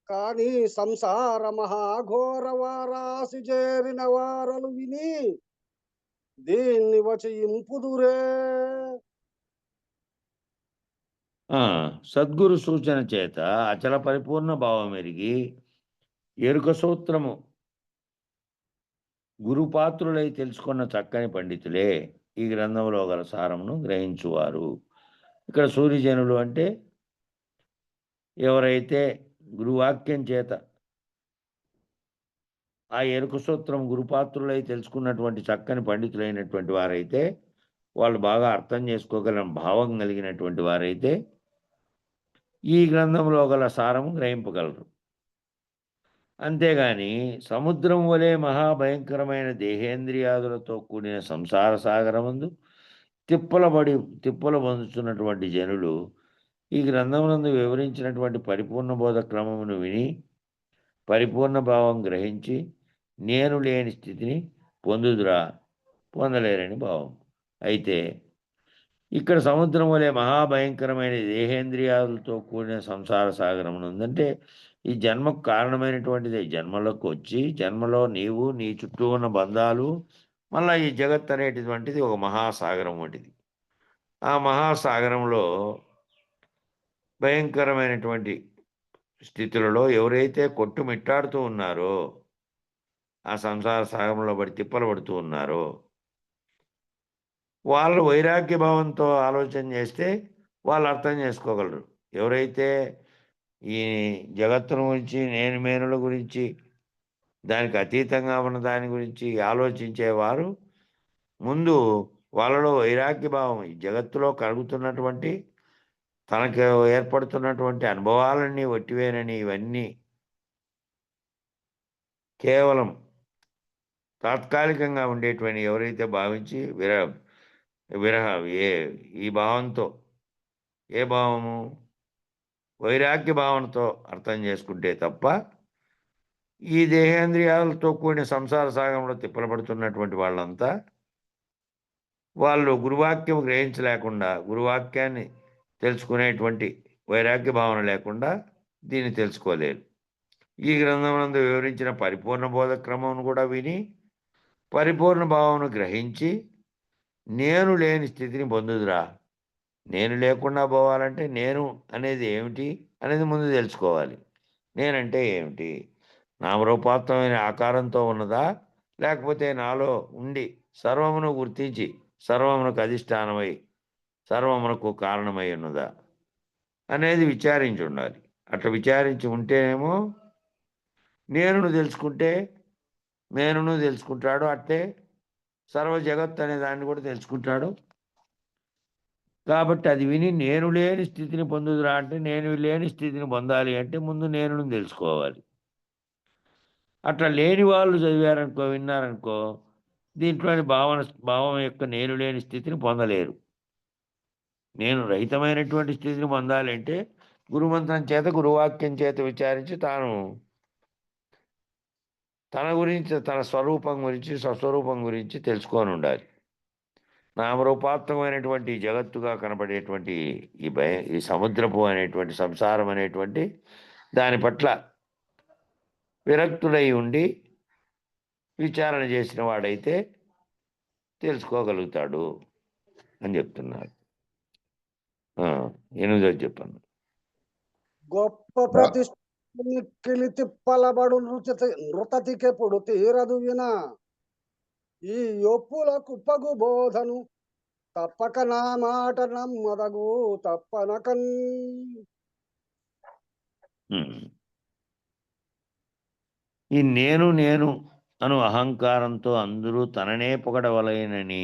కాని సంసార మహాఘోర వారాసి చేరిన వారలు విని దీన్ని వచయింపుదురే. సద్గురు సూచన చేత అచల పరిపూర్ణ భావం ఎరిగి ఎరుక సూత్రము గురుపాత్రులై తెలుసుకున్న చక్కని పండితులే ఈ గ్రంథంలో గల సారమును గ్రహించువారు. ఇక్కడ సూర్యజనులు అంటే ఎవరైతే గురువాక్యం చేత ఆ ఎరుక సూత్రం గురుపాత్రులై తెలుసుకున్నటువంటి చక్కని పండితులైనటువంటి వారైతే, వాళ్ళు బాగా అర్థం చేసుకోగల భావం కలిగినటువంటి వారైతే ఈ గ్రంథంలో గల సారము గ్రహింపగలరు. అంతేగాని సముద్రం వలె మహాభయంకరమైన దేహేంద్రియాదులతో కూడిన సంసార సాగరమందు తిప్పలు పొందుతున్నటువంటి జనులు ఈ గ్రంథమునందు వివరించినటువంటి పరిపూర్ణ బోధ క్రమమును విని పరిపూర్ణ భావం గ్రహించి నేను లేని స్థితిని పొందలేరని భావం. అయితే ఇక్కడ సముద్రం వలె మహాభయంకరమైన దేహేంద్రియాలతో కూడిన సంసార సాగరం ఉందంటే ఈ జన్మకు కారణమైనటువంటిది. జన్మలోకి వచ్చి జన్మలో నీవు నీ చుట్టూ ఉన్న బంధాలు మళ్ళీ ఈ జగత్ అనేటటువంటిది ఒక మహాసాగరం వంటిది. ఆ మహాసాగరంలో భయంకరమైనటువంటి స్థితులలో ఎవరైతే కొట్టుమిట్టాడుతూ ఉన్నారో, ఆ సంసార సాగరంలో తిప్పలు పడుతూ ఉన్నారో, వాళ్ళు వైరాగ్య భావంతో ఆలోచన చేస్తే వాళ్ళు అర్థం చేసుకోగలరు. ఎవరైతే ఈ జగత్తును గురించి, నేను మేనుల గురించి, దానికి అతీతంగా ఉన్న దాని గురించి ఆలోచించేవారు ముందు వాళ్ళలో వైరాగ్య భావం, ఈ జగత్తులో కలుగుతున్నటువంటి తనకు ఏర్పడుతున్నటువంటి అనుభవాలన్నీ వట్టివేనని, ఇవన్నీ కేవలం తాత్కాలికంగా ఉండేటువంటి ఎవరైతే భావించి ఈ భావంతో, ఏ భావము, వైరాగ్య భావనతో అర్థం చేసుకుంటే తప్ప ఈ దేహేంద్రియాలతో కూడిన సంసార సాగంలో తిప్పలపడుతున్నటువంటి వాళ్ళంతా వాళ్ళు గురువాక్యం గ్రహించలేకుండా, గురువాక్యాన్ని తెలుసుకునేటువంటి వైరాగ్య భావన లేకుండా దీన్ని తెలుసుకోలేరు. ఈ గ్రంథమునందు వివరించిన పరిపూర్ణ బోధ క్రమం కూడా విని పరిపూర్ణ భావమును గ్రహించి నేను లేని స్థితిని పొందుదురా. నేను లేకుండా పోవాలంటే నేను అనేది ఏమిటి అనేది ముందు తెలుసుకోవాలి. నేనంటే ఏమిటి? నామరూపాత్మకమైన ఆకారంతో ఉన్నదా, లేకపోతే నాలో ఉండి సర్వమును గుర్తించి సర్వమునకు అధిష్టానమై సర్వమునకు కారణమై ఉన్నదా అనేది విచారించి ఉండాలి. అట్లా విచారించి ఉంటేనేమో నేనును తెలుసుకుంటే నేనును తెలుసుకుంటాడు, అట్టే సర్వ జగత్ అనే దాన్ని కూడా తెలుసుకుంటాడు. కాబట్టి అది విని నేను లేని స్థితిని పొందుదురా అంటే, నేను లేని స్థితిని పొందాలి అంటే ముందు నేనును తెలుసుకోవాలి. అట్లా లేని వాళ్ళు చదివారనుకో, విన్నారనుకో, దీంట్లోని భావం యొక్క నేను లేని స్థితిని పొందలేరు. నేను రహితమైనటువంటి స్థితిని పొందాలి అంటే గురుమంత్రం చేత, గురువాక్యం చేత విచారించి తాను తన గురించి, తన స్వరూపం గురించి, స్వస్వరూపం గురించి తెలుసుకొని ఉండాలి. నామరూపాత్మకమైనటువంటి జగత్తుగా కనబడేటువంటి ఈ సముద్రపు అనేటువంటి సంసారం అనేటువంటి దాని పట్ల విరక్తుడై ఉండి విచారణ చేసిన వాడైతే తెలుసుకోగలుగుతాడు అని చెప్తున్నారు. 8వ చెప్పాను. గొప్ప ప్రతిష్ఠ తిప్పలబడు నృతతికెప్పుడు తీరదు వినా ఈ యొప్పుల కుప్పగు బోధను తప్పక నా మాట నమ్మదగు తప్పనకన్. ఈ నేను నేను అను అహంకారంతో అందరూ తననే పొగడవలెనని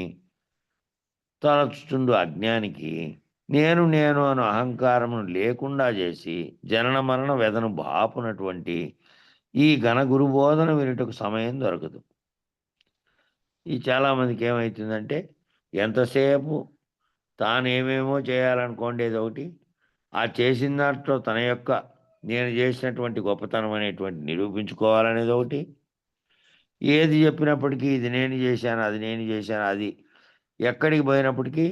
తలచుచుండు అజ్ఞానికి నేను నేను అను అహంకారమును లేకుండా చేసి జనన మరణ వెదను బాపునటువంటి ఈ ఘన గురుబోధన వినుటకు సమయం దొరకదు. ఈ చాలామందికి ఏమవుతుందంటే, ఎంతసేపు తాను ఏమేమో చేయాలనుకోండేది ఒకటి, ఆ చేసిన దాంట్లో తన యొక్క నేను చేసినటువంటి గొప్పతనం అనేటువంటి నిరూపించుకోవాలనేది ఒకటి, ఏది చెప్పినప్పటికీ ఇది నేను చేశాను, అది నేను చేశాను, అది ఎక్కడికి పోయినప్పటికీ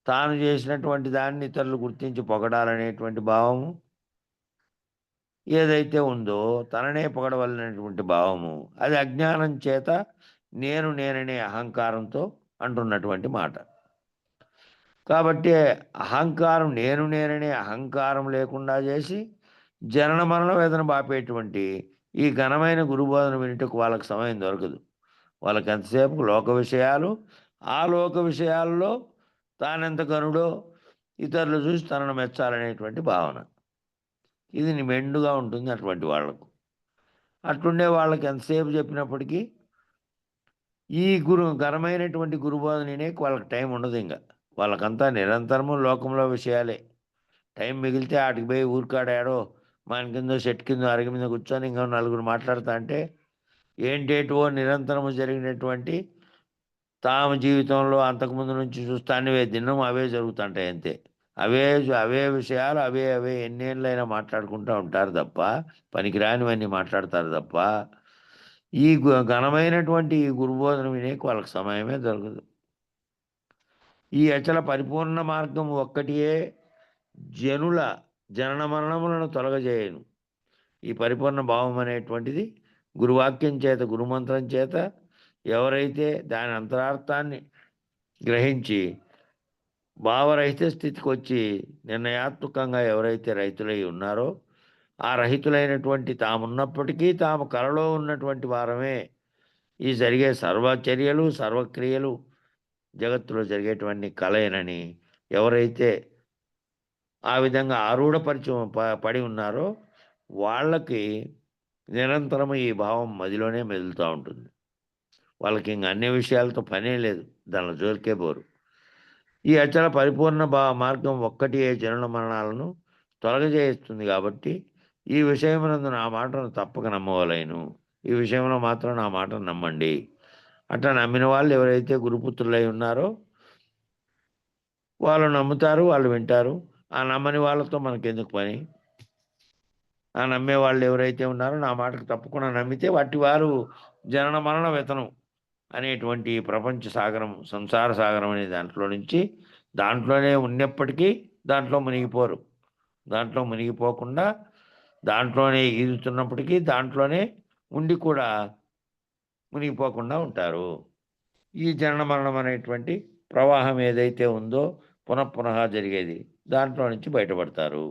తాను చేసినటువంటి దాన్ని ఇతరులు గుర్తించి పొగడాలనేటువంటి భావము ఏదైతే ఉందో, తననే పొగడవలనేటువంటి భావము, అది అజ్ఞానం చేత నేననే అహంకారంతో అంటున్నటువంటి మాట. కాబట్టి అహంకారం నేననే అహంకారం లేకుండా చేసి జనన మరణ వేదన బాపేటువంటి ఈ ఘనమైన గురుబోధన వినుటకు వాళ్ళకి సమయం దొరకదు. వాళ్ళకి ఎంతసేపు లోక విషయాలు, ఆ లోక విషయాల్లో తానెంత గనుడో ఇతరులు చూసి తనను మెచ్చాలనేటువంటి భావన, ఇది మెండుగా ఉంటుంది అటువంటి వాళ్లకు. అట్లుండే వాళ్ళకి ఎంతసేపు చెప్పినప్పటికీ ఈ ఘనమైనటువంటి గురుబోధననే వాళ్ళకి టైం ఉండదు. ఇంకా వాళ్ళకంతా నిరంతరము లోకంలో విషయాలే. టైం మిగిలితే ఆటికి పోయి ఊరికాడాడో మన కింద చెట్టు కింద అరగ మీద కూర్చొని ఇంకా నలుగురు మాట్లాడుతా అంటే ఏంటేటో నిరంతరము జరిగినటువంటి తాము జీవితంలో అంతకుముందు నుంచి చూస్తానివే దినం అవే జరుగుతుంటాయి అంతే. అవే అవే విషయాలు అవే ఎన్నేళ్ళైనా మాట్లాడుకుంటూ ఉంటారు తప్ప, పనికిరానివన్నీ మాట్లాడతారు తప్ప, ఈ ఘనమైనటువంటి ఈ గురుబోధన వినేకి వాళ్ళకి సమయమే దొరకదు. ఈ అచల పరిపూర్ణ మార్గం ఒక్కటియే జనుల జనన మరణములను తొలగజేయను. ఈ పరిపూర్ణ భావం అనేటువంటిది గురువాక్యం చేత, గురుమంత్రం చేత ఎవరైతే దాని అంతరార్థాన్ని గ్రహించి భావరహిత స్థితికి వచ్చి నిర్ణయాత్మకంగా ఎవరైతే రైతులై ఉన్నారో, ఆ రహితులైనటువంటి తామున్నప్పటికీ తాము కలలో ఉన్నటువంటి వారమే ఈ జరిగే సర్వచర్యలు సర్వక్రియలు జగత్తులో జరిగేటువంటి కలయనని ఎవరైతే ఆ విధంగా ఆరూఢపరిచి పడి ఉన్నారో వాళ్ళకి నిరంతరము ఈ భావం మదిలోనే మెదులుతూ ఉంటుంది. వాళ్ళకి ఇంక అన్ని విషయాలతో పనే లేదు, దానిలో జోలికే పోరు. ఈ అచల పరిపూర్ణ మార్గం ఒక్కటి జనుల మరణాలను తొలగజేస్తుంది. కాబట్టి ఈ విషయమునందు నా మాటను తప్పక నమ్మవలేను. ఈ విషయంలో మాత్రం నా మాటను నమ్మండి. అట్లా నమ్మిన వాళ్ళు ఎవరైతే గురుపుత్రులై ఉన్నారో వాళ్ళు నమ్ముతారు, వాళ్ళు వింటారు. ఆ నమ్మని వాళ్ళతో మనకెందుకు పని? ఆ నమ్మే వాళ్ళు ఎవరైతే ఉన్నారో నా మాటకు తప్పకుండా నమ్మితే వాటి వారు జనన మరణ వ్యతనం అనేటువంటి ప్రపంచ సాగరం, సంసార సాగరం అనే దాంట్లో నుంచి దాంట్లోనే ఉన్నప్పటికీ దాంట్లో మునిగిపోరు. దాంట్లో మునిగిపోకుండా దాంట్లోనే ఈదుతున్నప్పటికీ దాంట్లోనే ఉండి కూడా మునిగిపోకుండా ఉంటారు. ఈ జనన మరణం అనేటువంటి ప్రవాహం ఏదైతే ఉందో పునః జరిగేది, దాంట్లో నుంచి బయటపడతారు.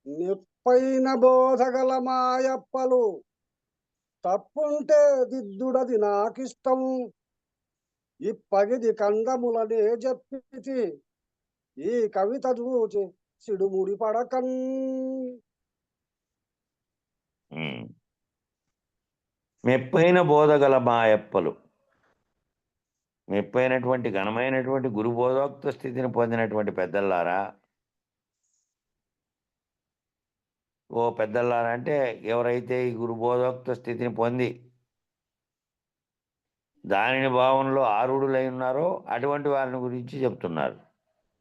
నిప్పైన బోధగల మాయప్పలు తప్పుంటే దిద్దుడది నాకిష్టం. ఇప్పగిది కందములనే చెప్పితి ఈ కవిత చూచి సిడుముడి పడకన్. మెప్పైన బోధగల మాయప్పలు, మెప్పైనటువంటి ఘనమైనటువంటి గురుబోధోక్త స్థితిని పొందినటువంటి పెద్దల్లారా, ఓ పెద్దల్లారా అంటే ఎవరైతే ఈ గురుబోధోక్త స్థితిని పొంది దానిని భావంలో ఆరూఢులై ఉన్నారో అటువంటి వారిని గురించి చెప్తున్నారు.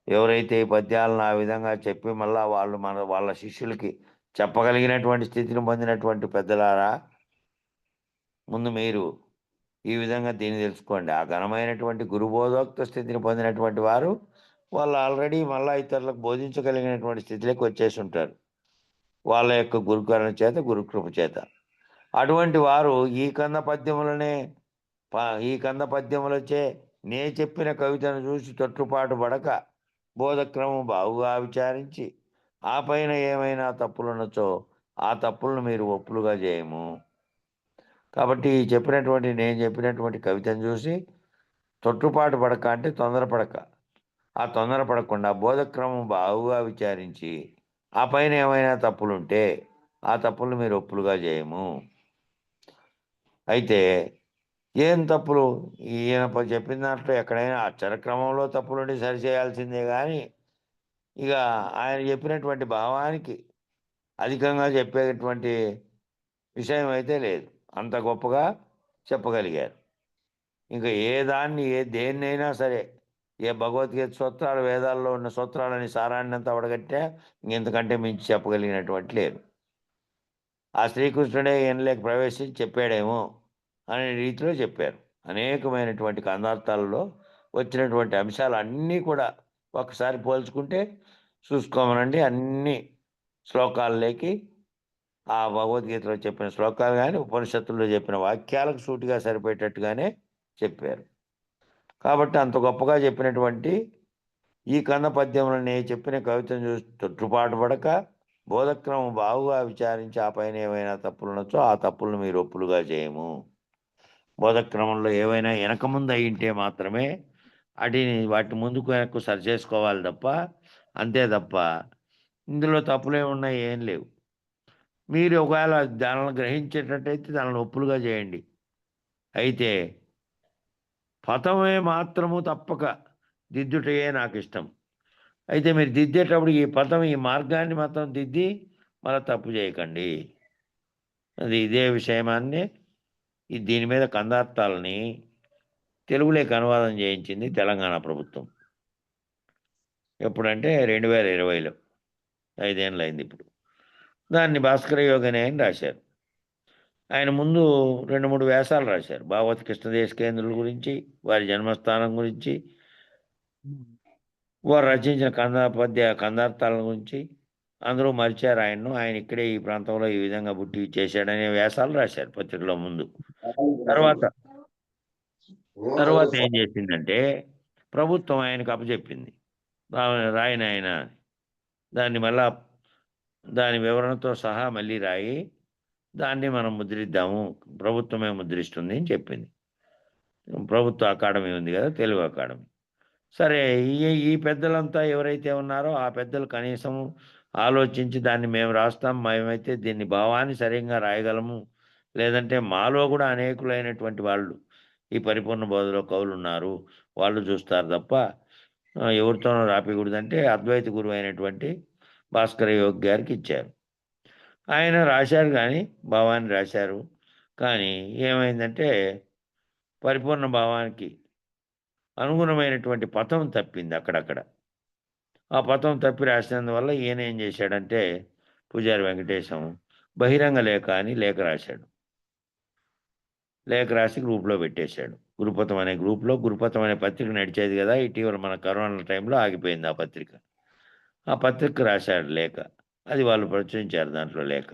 ఎవరైతే ఈ పద్యాలను ఆ విధంగా చెప్పి మళ్ళా వాళ్ళు వాళ్ళ శిష్యులకి చెప్పగలిగినటువంటి స్థితిని పొందినటువంటి పెద్దలారా, ముందు మీరు ఈ విధంగా దీన్ని తెలుసుకోండి. ఆ ఘనమైనటువంటి గురుబోధోక్త స్థితిని పొందినటువంటి వారు వాళ్ళు ఆల్రెడీ మళ్ళా ఇతరులకు బోధించగలిగినటువంటి స్థితిలోకి వచ్చేసి ఉంటారు వాళ్ళ యొక్క గురుకరణ చేత, గురుకృప చేత. అటువంటి వారు ఈ కంద పద్యములచే నే చెప్పిన కవితను చూసి తొట్టుపాటు పడక బోధక్రమం బాగుగా విచారించి ఆ పైన ఏమైనా తప్పులున్నచో ఆ తప్పులను మీరు ఒప్పులుగా చేయము. కాబట్టి నేను చెప్పినటువంటి కవితను చూసి తొట్టుపాటు పడక అంటే తొందరపడక, ఆ తొందరపడకుండా బోధక్రమం బాగుగా విచారించి ఆ పైన ఏమైనా తప్పులుంటే ఆ తప్పులు మీరు ఒప్పులుగా చేయము. అయితే ఏం తప్పులు? ఈయన చెప్పిన దాంట్లో ఎక్కడైనా అక్షరక్రమంలో తప్పులుండి సరిచేయాల్సిందే కానీ ఇక ఆయన చెప్పినటువంటి భావానికి అధికంగా చెప్పేటువంటి విషయం అయితే లేదు. అంత గొప్పగా చెప్పగలిగారు. ఇంకా దేన్నైనా సరే, ఏ భగవద్గీత సూత్రాలు, వేదాల్లో ఉన్న సూత్రాలని సారాన్ని అంతా అవడగట్టే ఇంతకంటే మించి చెప్పగలిగినటువంటి లేదు. ఆ శ్రీకృష్ణుడే ఈయనలోకి ప్రవేశించి చెప్పాడేమో అనే రీతిలో చెప్పారు. అనేకమైనటువంటి కందార్థాలలో వచ్చినటువంటి అంశాలు అన్నీ కూడా ఒకసారి పోల్చుకుంటే చూసుకోమనండి. అన్ని శ్లోకాల్లోకి ఆ భగవద్గీతలో చెప్పిన శ్లోకాలు కానీ ఉపనిషత్తుల్లో చెప్పిన వాక్యాలకు సూటిగా సరిపోయేటట్టుగానే చెప్పారు. కాబట్టి అంత గొప్పగా చెప్పినటువంటి ఈ కంద పద్యములను నేను చెప్పిన కవితను చూసి తొట్టుపాటు పడక బోధక్రమం బాగుగా విచారించి ఆ పైన ఏమైనా తప్పులున్నచో ఆ తప్పులను మీరు ఒప్పులుగా చేయము. బోధక్రమంలో ఏవైనా వెనక ముందు అయ్యింటే మాత్రమే వాటి ముందుకు వెనక్కు సరి చేసుకోవాలి తప్ప, అంతే తప్ప ఇందులో తప్పులే ఉన్నాయి, ఏం లేవు. మీరు ఒకవేళ దానిని గ్రహించేటట్టయితే దానిని ఒప్పులుగా చేయండి. అయితే పథమే మాత్రము తప్పక దిద్దుటయే నాకు ఇష్టం. అయితే మీరు దిద్దేటప్పుడు ఈ పదం ఈ మార్గాన్ని మాత్రం దిద్ది మళ్ళీ తప్పు చేయకండి. అది ఇదే విషయమాన్ని దీని మీద కందార్థాలని తెలుగులోకి అనువాదం చేయించింది తెలంగాణ ప్రభుత్వం. ఎప్పుడంటే 2020లో 5 ఏళ్ళు అయింది ఇప్పుడు. దాన్ని భాస్కర యోగనే అని రాశారు. ఆయన ముందు 2-3 వ్యాసాలు రాశారు. భాగవత కృష్ణదేశికేంద్రుల గురించి, వారి జన్మస్థానం గురించి, వారు రచించిన కందార్థాల గురించి. అందరూ మరిచారు ఆయన్ను. ఆయన ఇక్కడే ఈ ప్రాంతంలో ఈ విధంగా పుట్టి చేశాడనే వ్యాసాలు రాశారు పత్రికలో ముందు. తర్వాత ఏం చేసిందంటే ప్రభుత్వం ఆయనకు అప్పచెప్పింది, రాయన ఆయన దాన్ని మళ్ళా దాని వివరణతో సహా మళ్ళీ రాయి, దాన్ని మనం ముద్రిద్దాము, ప్రభుత్వమే ముద్రిస్తుంది అని చెప్పింది. ప్రభుత్వ అకాడమీ ఉంది కదా, తెలుగు అకాడమీ. సరే, ఈ పెద్దలంతా ఎవరైతే ఉన్నారో ఆ పెద్దలు కనీసం ఆలోచించి దాన్ని మేము రాస్తాం, మేమైతే దీన్ని భావాన్ని సరిగ్గా రాయగలము, లేదంటే మాలో కూడా అనేకులైనటువంటి వాళ్ళు ఈ పరిపూర్ణ బోధలో కవులు ఉన్నారు, వాళ్ళు చూస్తారు తప్ప ఎవరితోనో రాపికూడదంటే అద్వైత గురువు అయినటువంటి భాస్కర యోగి గారికి ఇచ్చారు. ఆయన రాశారు, కానీ భావాన్ని రాశారు. కానీ ఏమైందంటే పరిపూర్ణ భావానికి అనుగుణమైనటువంటి పథం తప్పింది అక్కడక్కడ. ఆ పథం తప్పి రాసినందువల్ల ఈయన ఏం చేశాడంటే పూజారి వెంకటేశం బహిరంగ లేఖ అని లేఖ రాశాడు. లేఖ రాసి గ్రూప్లో పెట్టేశాడు. గురుపథం అనే గ్రూప్లో. గురుపథం అనే పత్రిక నడిచేది కదా, ఇటీవల మన కరోనా టైంలో ఆగిపోయింది ఆ పత్రిక. ఆ పత్రిక రాశాడు లేఖ, అది వాళ్ళు ప్రచురించారు దాంట్లో లేఖ.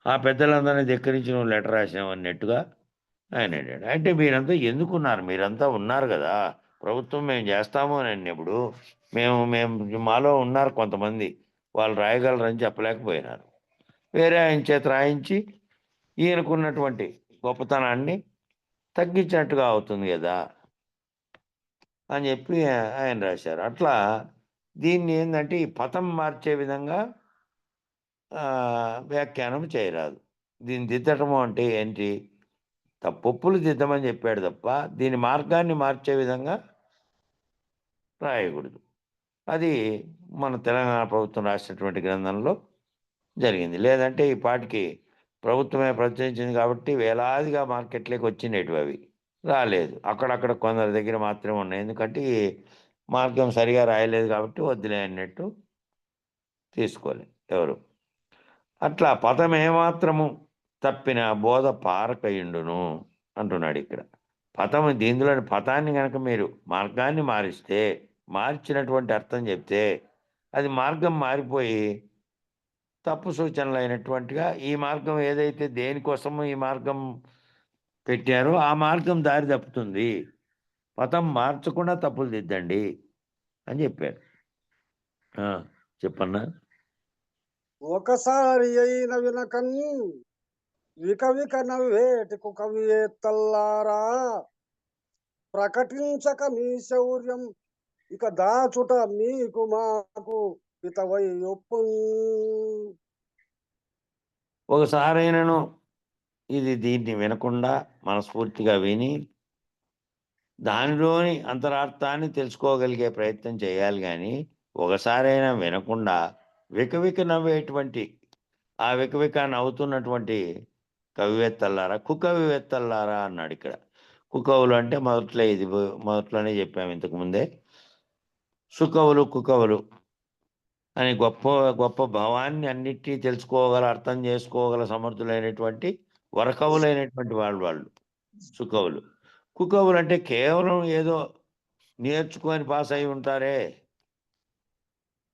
ఆ పెద్దలందరినీ ధిక్కరించి నువ్వు లెటర్ రాసినావు అన్నట్టుగా ఆయన అన్నాడు. అంటే మీరంతా ఎందుకున్నారు, మీరంతా ఉన్నారు కదా, ప్రభుత్వం మేము చేస్తాము అని అన్నప్పుడు మేము మాలో ఉన్నారు కొంతమంది, వాళ్ళు రాయగలరని చెప్పలేకపోయినారు. వేరే ఆయన చేత రాయించి ఈయనకున్నటువంటి గొప్పతనాన్ని తగ్గించినట్టుగా అవుతుంది కదా అని చెప్పి ఆయన రాశారు. అట్లా దీన్ని ఏంటంటే ఈ పథం మార్చే విధంగా వ్యాఖ్యానం చేయరాదు. దీన్ని దిద్దటము అంటే ఏంటి, తప్పులు దిద్దమని చెప్పాడు తప్ప దీని మార్గాన్ని మార్చే విధంగా రాయకూడదు. అది మన తెలంగాణ ప్రభుత్వం రాసినటువంటి గ్రంథంలో జరిగింది. లేదంటే ఈ పాటికి ప్రభుత్వమే ప్రచురించింది కాబట్టి వేలాదిగా మార్కెట్లోకి వచ్చినవి, అవి రాలేదు. అక్కడక్కడ కొందరి దగ్గర మాత్రమే ఉన్నాయి. ఎందుకంటే ఈ మార్గం సరిగా రాయలేదు కాబట్టి వద్దులే అన్నట్టు తీసుకోలేదు ఎవరు. అట్లా పదం ఏమాత్రము తప్పిన బోధ పారకయుండును అంటున్నాడు ఇక్కడ. పదము దీనిలోని పదాన్ని కనుక మీరు మార్గాన్ని మారిస్తే, మార్చినటువంటి అర్థం చెప్తే అది మార్గం మారిపోయి తప్పు సూచనలు అయినటువంటిగా, ఈ మార్గం ఏదైతే దేనికోసమో ఈ మార్గం పెట్టారో ఆ మార్గం దారి తప్పుతుంది. పదం మార్చకుండా తప్పులు దిద్దండి అని చెప్పారు. చెప్పన్నా. ఒకసారి అయిన వినకన్ విక నవ్వేటి కుకవియేత్తల్లారా, ప్రకటించక మీ శౌర్యం ఇక దాచుట మీకు మాకు హితవై ఒప్పు. ఒకసారైనను దీన్ని వినకుండా మనస్ఫూర్తిగా విని దానిలోని అంతరార్థాన్ని తెలుసుకోగలిగే ప్రయత్నం చేయాలి. కానీ ఒకసారైనా వినకుండా వికవిక నవ్వేటువంటి, ఆ వికవిక నవ్వుతున్నటువంటి కవివేత్తల్లారా, కుకవివేత్తల్లారా అన్నాడు ఇక్కడ. కుకవులు అంటే మొదట్లోనే చెప్పాము ఇంతకుముందే. సుకవులు, కుకవులు అని గొప్ప గొప్ప భావాన్ని అన్నిటినీ తెలుసుకోగల, అర్థం చేసుకోగల సమర్థులైనటువంటి వరకవులైనటువంటి వాళ్ళు సుకవులు. కుకవులు అంటే కేవలం ఏదో నేర్చుకొని పాస్ అయి ఉంటారే,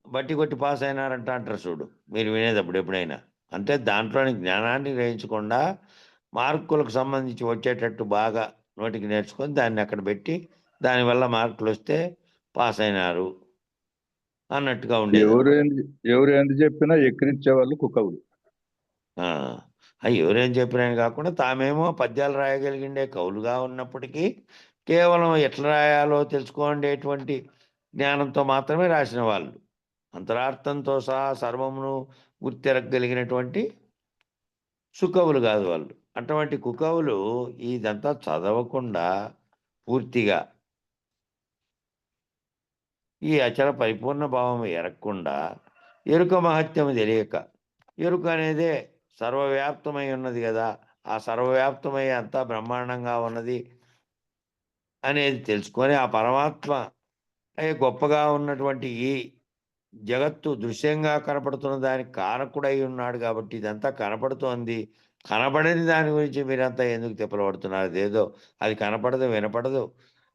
బట్టి కొట్టి పాస్ అయినారంట అంటారు చూడు మీరు వినేటప్పుడు ఎప్పుడైనా. అంటే దాంట్లోని జ్ఞానాన్ని గ్రహించకుండా మార్కులకు సంబంధించి వచ్చేటట్టు బాగా నోటికి నేర్చుకొని దాన్ని అక్కడ పెట్టి దానివల్ల మార్కులు వస్తే పాస్ అయినారు అన్నట్టుగా ఉండేది. ఎవరు ఎంత చెప్పినా ఎక్కిరించే వాళ్ళు కుకవులు. ఎవరేం చెప్పినని కాకుండా తామేమో పద్యాలు రాయగలిగిండే కవులుగా ఉన్నప్పటికీ కేవలం ఎట్లా రాయాలో తెలుసుకోండేటువంటి జ్ఞానంతో మాత్రమే రాసిన వాళ్ళు, అంతరార్థంతో సహా సర్వమును గుర్తెరగలిగినటువంటి సుకవులు కాదు వాళ్ళు. అటువంటి కుకవులు ఇదంతా చదవకుండా పూర్తిగా ఈ అచల పరిపూర్ణ భావం ఎరగకుండా ఎరుక మహత్యము తెలియక, ఎరుక అనేదే సర్వవ్యాప్తమై ఉన్నది కదా, ఆ సర్వవ్యాప్తమై అంతా బ్రహ్మాండంగా ఉన్నది అనేది తెలుసుకొని ఆ పరమాత్మ గొప్పగా ఉన్నటువంటి ఈ జగత్తు దృశ్యంగా కనపడుతున్న దానికి కారకుడై ఉన్నాడు కాబట్టి ఇదంతా కనపడుతోంది. కనపడని దాని గురించి మీరంతా ఎందుకు తిప్పలపడుతున్నారు? అదేదో అది కనపడదు, వినపడదు,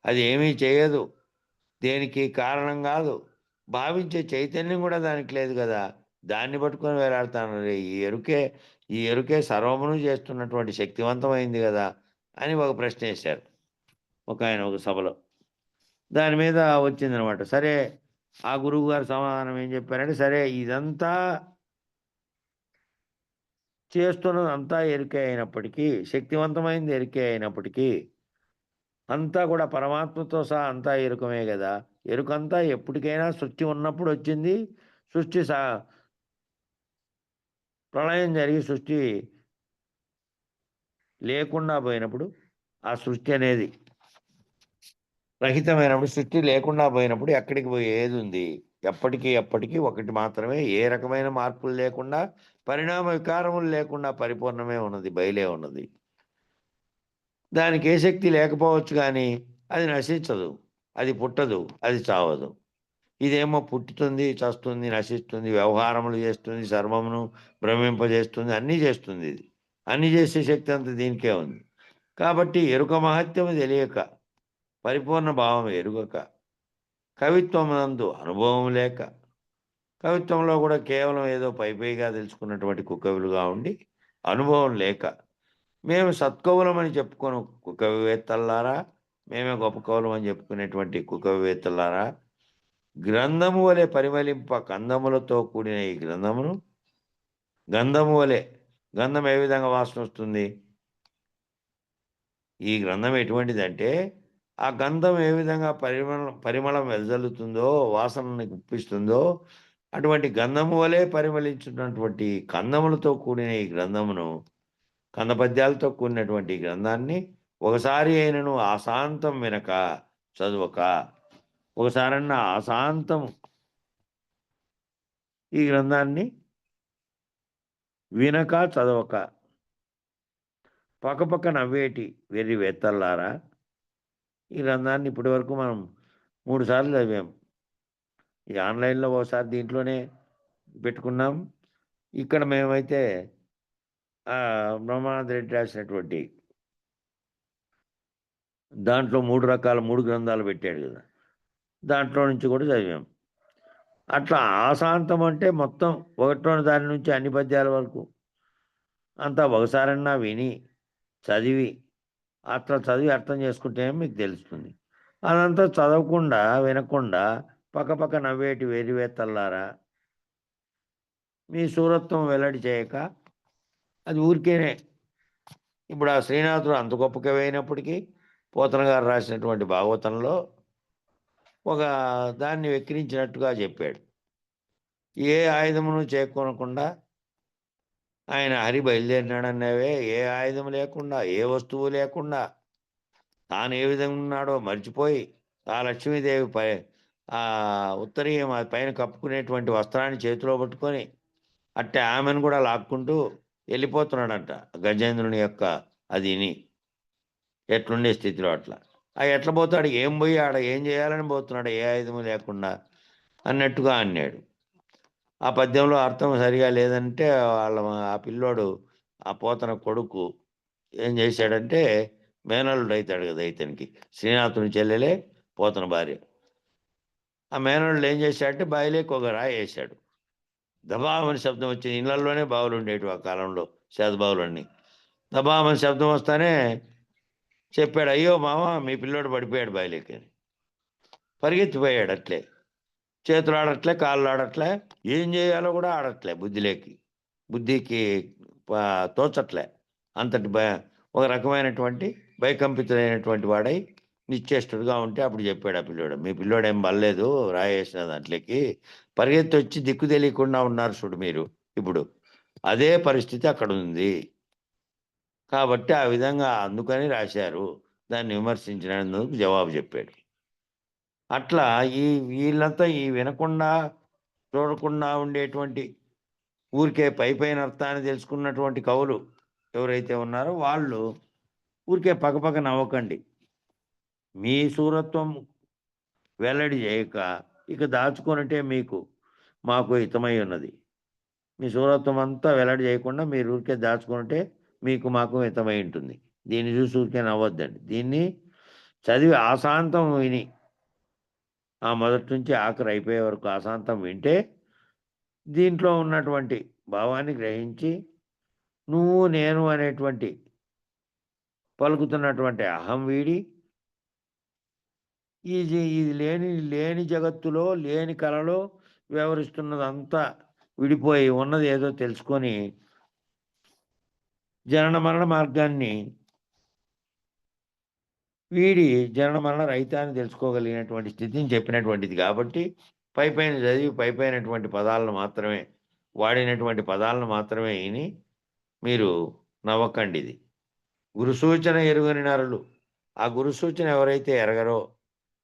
అది ఏమీ చేయదు, దేనికి కారణం కాదు, భావించే చైతన్యం కూడా దానికి లేదు కదా, దాన్ని పట్టుకొని వేలాడుతాను. ఈ ఎరుకే సర్వమును చేస్తున్నటువంటి శక్తివంతమైంది కదా అని ఒక ప్రశ్న వేశారు ఆయన ఒక సభలో. దాని మీద వచ్చిందనమాట. సరే, ఆ గురువు గారు సమాధానం ఏం చెప్పారంటే, సరే ఇదంతా చేస్తున్నది అంతా ఎరుకే అయినప్పటికీ, శక్తివంతమైనది ఎరుకే అయినప్పటికీ, అంతా కూడా పరమాత్మతో సహా అంతా ఎరుకమే కదా. ఎరుకంతా ఎప్పటికైనా సృష్టి ఉన్నప్పుడు వచ్చింది. సృష్టి ప్రళయం జరిగి సృష్టి లేకుండా పోయినప్పుడు, ఆ సృష్టి అనేది రహితమైనప్పుడు, సృష్టి లేకుండా పోయినప్పుడు ఎక్కడికి పోయి ఏది ఉంది? ఎప్పటికీ ఒకటి మాత్రమే. ఏ రకమైన మార్పులు లేకుండా, పరిణామ వికారములు లేకుండా పరిపూర్ణమే ఉన్నది, బయలే ఉన్నది. దానికి ఏ శక్తి లేకపోవచ్చు కానీ అది నశించదు, అది పుట్టదు, అది చావదు. ఇదేమో పుట్టుతుంది, చస్తుంది, నశిస్తుంది, వ్యవహారములు చేస్తుంది, సర్వమును భ్రమింపజేస్తుంది, అన్నీ చేస్తుంది. ఇది అన్నీ చేసే శక్తి అంతా దీనికే ఉంది. కాబట్టి ఎరుక మహత్యము తెలియక, పరిపూర్ణ భావం ఎరుగక, కవిత్వమునందు అనుభవం లేక, కవిత్వంలో కూడా కేవలం ఏదో పైగా తెలుసుకున్నటువంటి కుకవులుగా ఉండి అనుభవం లేక, మేము సత్కవులమని చెప్పుకొని కుకవివేత్తలారా, మేమే గొప్ప కవులం అని చెప్పుకునేటువంటి కుకవివేత్తలారా, గ్రంథము వలె పరిమళింప కందములతో కూడిన ఈ గ్రంథమును, గంధము వలె, గంధం ఏ విధంగా వాసన వస్తుంది? ఈ గ్రంథం ఎటువంటిదంటే, ఆ గంధం ఏ విధంగా పరిమళం వెదజల్లుతుందో, వాసనని గుప్పిస్తుందో, అటువంటి గంధము వలె పరిమళించినటువంటి కందములతో కూడిన ఈ గ్రంథమును, కందపద్యాలతో కూడినటువంటి ఈ గ్రంథాన్ని ఒకసారి అయినను ఆశాంతం వినక, చదువక, ఒకసారన్నా ఆశాంతం ఈ గ్రంథాన్ని వినక, చదవక, పక్కపక్క నవ్వేటి వెర్రి వేత్తల్లారా, ఈ గ్రంథాన్ని ఇప్పటి వరకు మనం 3 సార్లు చదివాం. ఈ ఆన్లైన్లో ఒకసారి దీంట్లోనే పెట్టుకున్నాం. ఇక్కడ మేమైతే బ్రహ్మానంద రెడ్డి రాసినటువంటి దాంట్లో 3 గ్రంథాలు పెట్టాడు కదా, దాంట్లో నుంచి కూడా చదివాం. అట్లా ఆశాంతం అంటే మొత్తం ఒకటోని దాని నుంచి అన్ని పద్యాల వరకు అంతా ఒకసారన్నా విని, చదివి, అట్లా చదివి అర్థం చేసుకుంటే మీకు తెలుస్తుంది. అదంతా చదవకుండా, వినకుండా, పక్కపక్క నవ్వేటి వెర్రివేత్తల్లారా, మీ సూరత్వం వెల్లడి చేయక, అది ఊరికేనే. ఇప్పుడు ఆ శ్రీనాథుడు అంత గొప్ప కవి అయినప్పటికీ, పోతన గారు రాసినటువంటి భాగవతంలో ఒక దాన్ని వెక్కిరించినట్టుగా చెప్పాడు. ఏ ఆయుధమును చేకొనకుండా ఆయన హరి బయలుదేరినాడన్నవే, ఏ ఆయుధం లేకుండా, ఏ వస్తువు లేకుండా, తాను ఏ విధంగా ఉన్నాడో మర్చిపోయి, ఆ లక్ష్మీదేవి ఉత్తరీయం పైన కప్పుకునేటువంటి వస్త్రాన్ని చేతిలో పట్టుకొని అట్టే ఆమెను కూడా లాక్కుంటూ వెళ్ళిపోతున్నాడంట గజేంద్రుని యొక్క అదిని. ఎట్లుండే స్థితిలో అట్లా ఎట్లా పోతాడు, ఏం పోయి ఆడ ఏం చేయాలని పోతున్నాడు, ఏ ఆయుధము లేకుండా అన్నట్టుగా అన్నాడు. ఆ పద్యంలో అర్థం సరిగా లేదంటే ఆ పిల్లోడు, ఆ పోతన కొడుకు ఏం చేశాడంటే, మేనల్లుడు అవుతాడు కదా ఇతనికి, శ్రీనాథుని చెల్లెలే పోతన భార్య. ఆ మేనల్లుడు ఏం చేశాడంటే బావిలోకి ఒక రాయి వేశాడు. దబామని శబ్దం వచ్చింది. ఇళ్లలోనే బావులు ఉండేవి ఆ కాలంలో, బావులన్నీ. దబామని శబ్దం వస్తానే చెప్పాడు, అయ్యో మామ మీ పిల్లోడు పడిపోయాడు బావిలోకి అని. పరిగెత్తిపోయాడు. అట్లే చేతులు ఆడట్లే, కాళ్ళు ఆడట్లే, ఏం చేయాలో కూడా ఆడట్లే, బుద్ధికి తోచట్లే. అంతటి ఒక రకమైనటువంటి భయకంపితులైనటువంటి వాడై నిశ్చేష్టుడుగా ఉంటే అప్పుడు చెప్పాడు ఆ పిల్లోడు, మీ పిల్లోడు ఏం బలేదు, రాయేసిన దాంట్లోకి పరిగెత్తి వచ్చి దిక్కు తెలియకుండా ఉన్నారు చూడు మీరు, ఇప్పుడు అదే పరిస్థితి అక్కడ ఉంది కాబట్టి ఆ విధంగా అందుకని రాశారు, దాన్ని విమర్శించినందుకు జవాబు చెప్పాడు. అట్లా వీళ్ళంతా ఈ వినకుండా చూడకుండా ఉండేటువంటి ఊరికే పైన అర్థాన్ని తెలుసుకున్నటువంటి కవులు ఎవరైతే ఉన్నారో వాళ్ళు ఊరికే పక్కపక్క నవ్వకండి. మీ సూరత్వం వెల్లడి చేయక ఇక దాచుకొనుటే మాకు హితమై ఉన్నది. మీ సూరత్వం అంతా వెల్లడి చేయకుండా మీరు ఊరికే దాచుకుంటే మాకు హితమై ఉంటుంది. దీన్ని చూసి ఊరికే నవ్వొద్దండి. దీన్ని చదివి ఆశాంతం విని ఆ మొదటి నుంచి ఆఖరి అయిపోయే వరకు ఆశాంతం వింటే దీంట్లో ఉన్నటువంటి భావాన్ని గ్రహించి నువ్వు నేను అనేటువంటి పలుకుతున్నటువంటి అహం వీడి ఇది లేని జగత్తులో లేని కళలో వ్యవహరిస్తున్నదంతా విడిపోయి ఉన్నది ఏదో తెలుసుకొని జనన మరణ మార్గాన్ని వీడి జనన మరణ రహితాన్ని తెలుసుకోగలిగినటువంటి స్థితిని చెప్పినటువంటిది. కాబట్టి పైన చదివి పైనటువంటి పదాలను మాత్రమే వాడినటువంటి పదాలను మాత్రమే విని మీరు నవ్వకండి. ఇది గురుసూచన ఎరుగని నరులు. ఆ గురుసూచన ఎవరైతే ఎరగరో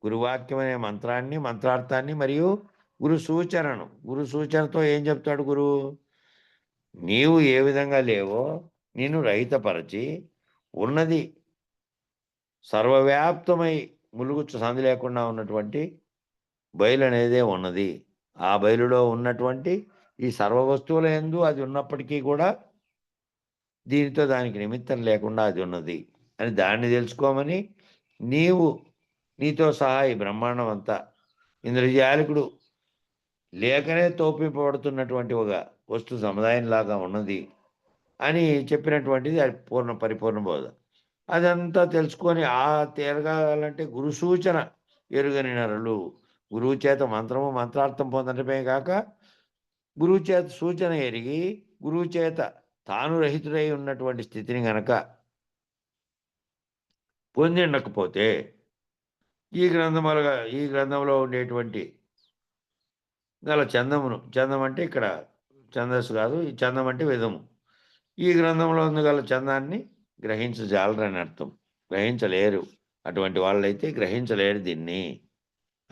గురువాక్యం అనే మంత్రాన్ని మంత్రార్థాన్ని మరియు గురుసూచనతో ఏం చెప్తాడు గురువు? నీవు ఏ విధంగా లేవో నిన్ను రహితపరచి ఉన్నది సర్వవ్యాప్తమై ములుగుచ్చు సంధి లేకుండా ఉన్నటువంటి బయలు అనేదే ఉన్నది. ఆ బయలులో ఉన్నటువంటి ఈ సర్వ వస్తువుల యందు అది ఉన్నప్పటికీ కూడా దీనితో దానికి నిమిత్తం లేకుండా అది ఉన్నది అని దాన్ని తెలుసుకోమని నీతో సహా ఈ బ్రహ్మాండం అంతా ఇంద్రజాలికుడు లేకనే తోపింపబడుతున్నటువంటి ఒక వస్తు సముదాయంలాగా ఉన్నది అని చెప్పినటువంటిది అది పరిపూర్ణ బోధ. అదంతా తెలుసుకొని తిరగాలంటే గురుసూచన ఎరుగని నరులు. గురువు చేత మంత్రము మంత్రార్థం పొందడమే కాక గురువు చేత సూచన ఎరిగి గురువు చేత తాను రహితుడై ఉన్నటువంటి స్థితిని గనక పొందిండకపోతే ఈ గ్రంథంలో ఉండేటువంటి గల చందం అంటే ఇక్కడ ఛందస్సు కాదు, ఈ చందం అంటే విధము. ఈ గ్రంథంలో ఉంది గల చందాన్ని గ్రహించజాలరని అర్థం. గ్రహించలేరు. అటువంటి వాళ్ళైతే గ్రహించలేరు దీన్ని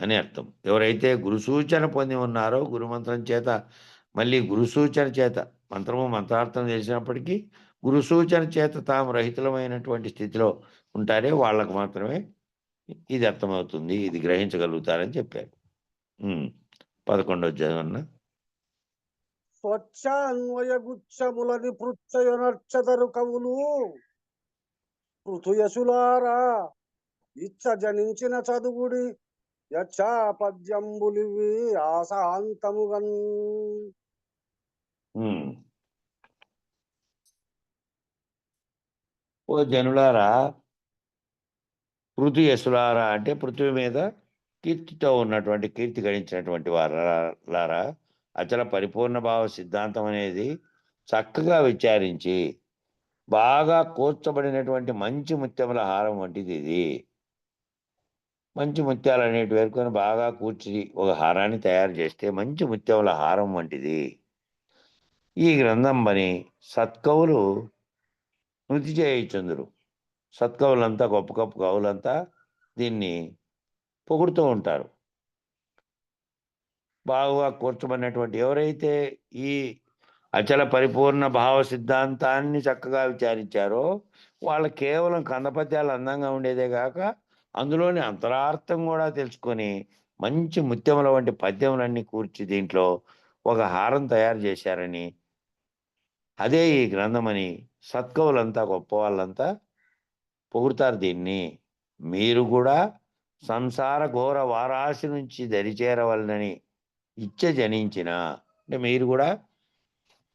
అని అర్థం. ఎవరైతే గురుసూచన పొంది ఉన్నారో గురుమంత్రం చేత మళ్ళీ గురుసూచన చేత మంత్రము మంత్రార్థం తెలిసినప్పటికీ గురుసూచన చేత తాము రహితులమైనటువంటి స్థితిలో ఉంటారే వాళ్ళకు మాత్రమే ఇది అర్థమవుతుంది, ఇది గ్రహించగలుగుతారని చెప్పారు. 11వ చదవన్నా. స్వచ్ఛ అన్వయ గుచ్చములని పృచ్ఛయనర్చదరు కవులు పృథుయసులారా ఇచ్చ జనించిన చదువుడి యచ్చా పద్యంబులివి ఆశాంతముగన్. ఓ జనులారా, పృథుయసులారా అంటే పృథ్వీ మీద కీర్తితో ఉన్నటువంటి కీర్తి గడించినటువంటి వారారా, అచల పరిపూర్ణ భావ సిద్ధాంతం అనేది చక్కగా విచారించి బాగా కూర్చబడినటువంటి మంచి ముత్యముల హారం వంటిది. ఇది మంచి ముత్యాలు అనేటి వేరుకొని బాగా కూర్చి ఒక హారాన్ని తయారు చేస్తే మంచి ముత్యముల హారం వంటిది ఈ గ్రంథం పని సత్కవులు స్మృతి చేయుచుందురు. సత్కవులంతా గొప్ప గొప్ప కవులంతా దీన్ని పొగుడుతూ ఉంటారు. బాగా కూర్చబడినటువంటి ఎవరైతే ఈ అచల పరిపూర్ణ భావ సిద్ధాంతాన్ని చక్కగా విచారించారో వాళ్ళ కేవలం కందపద్యాలు అందంగా ఉండేదే కాక అందులోని అంతరార్థం కూడా తెలుసుకొని మంచి ముత్యముల వంటి పద్యములన్నీ కూర్చి దీంట్లో ఒక హారం తయారు చేశారని, అదే ఈ గ్రంథమని సత్కవులంతా గొప్ప వాళ్ళంతా పొగుడుతారు దీన్ని. మీరు కూడా సంసార ఘోర వారాశి నుంచి దరిచేరవలనని ఇచ్చ జనించిన అంటే మీరు కూడా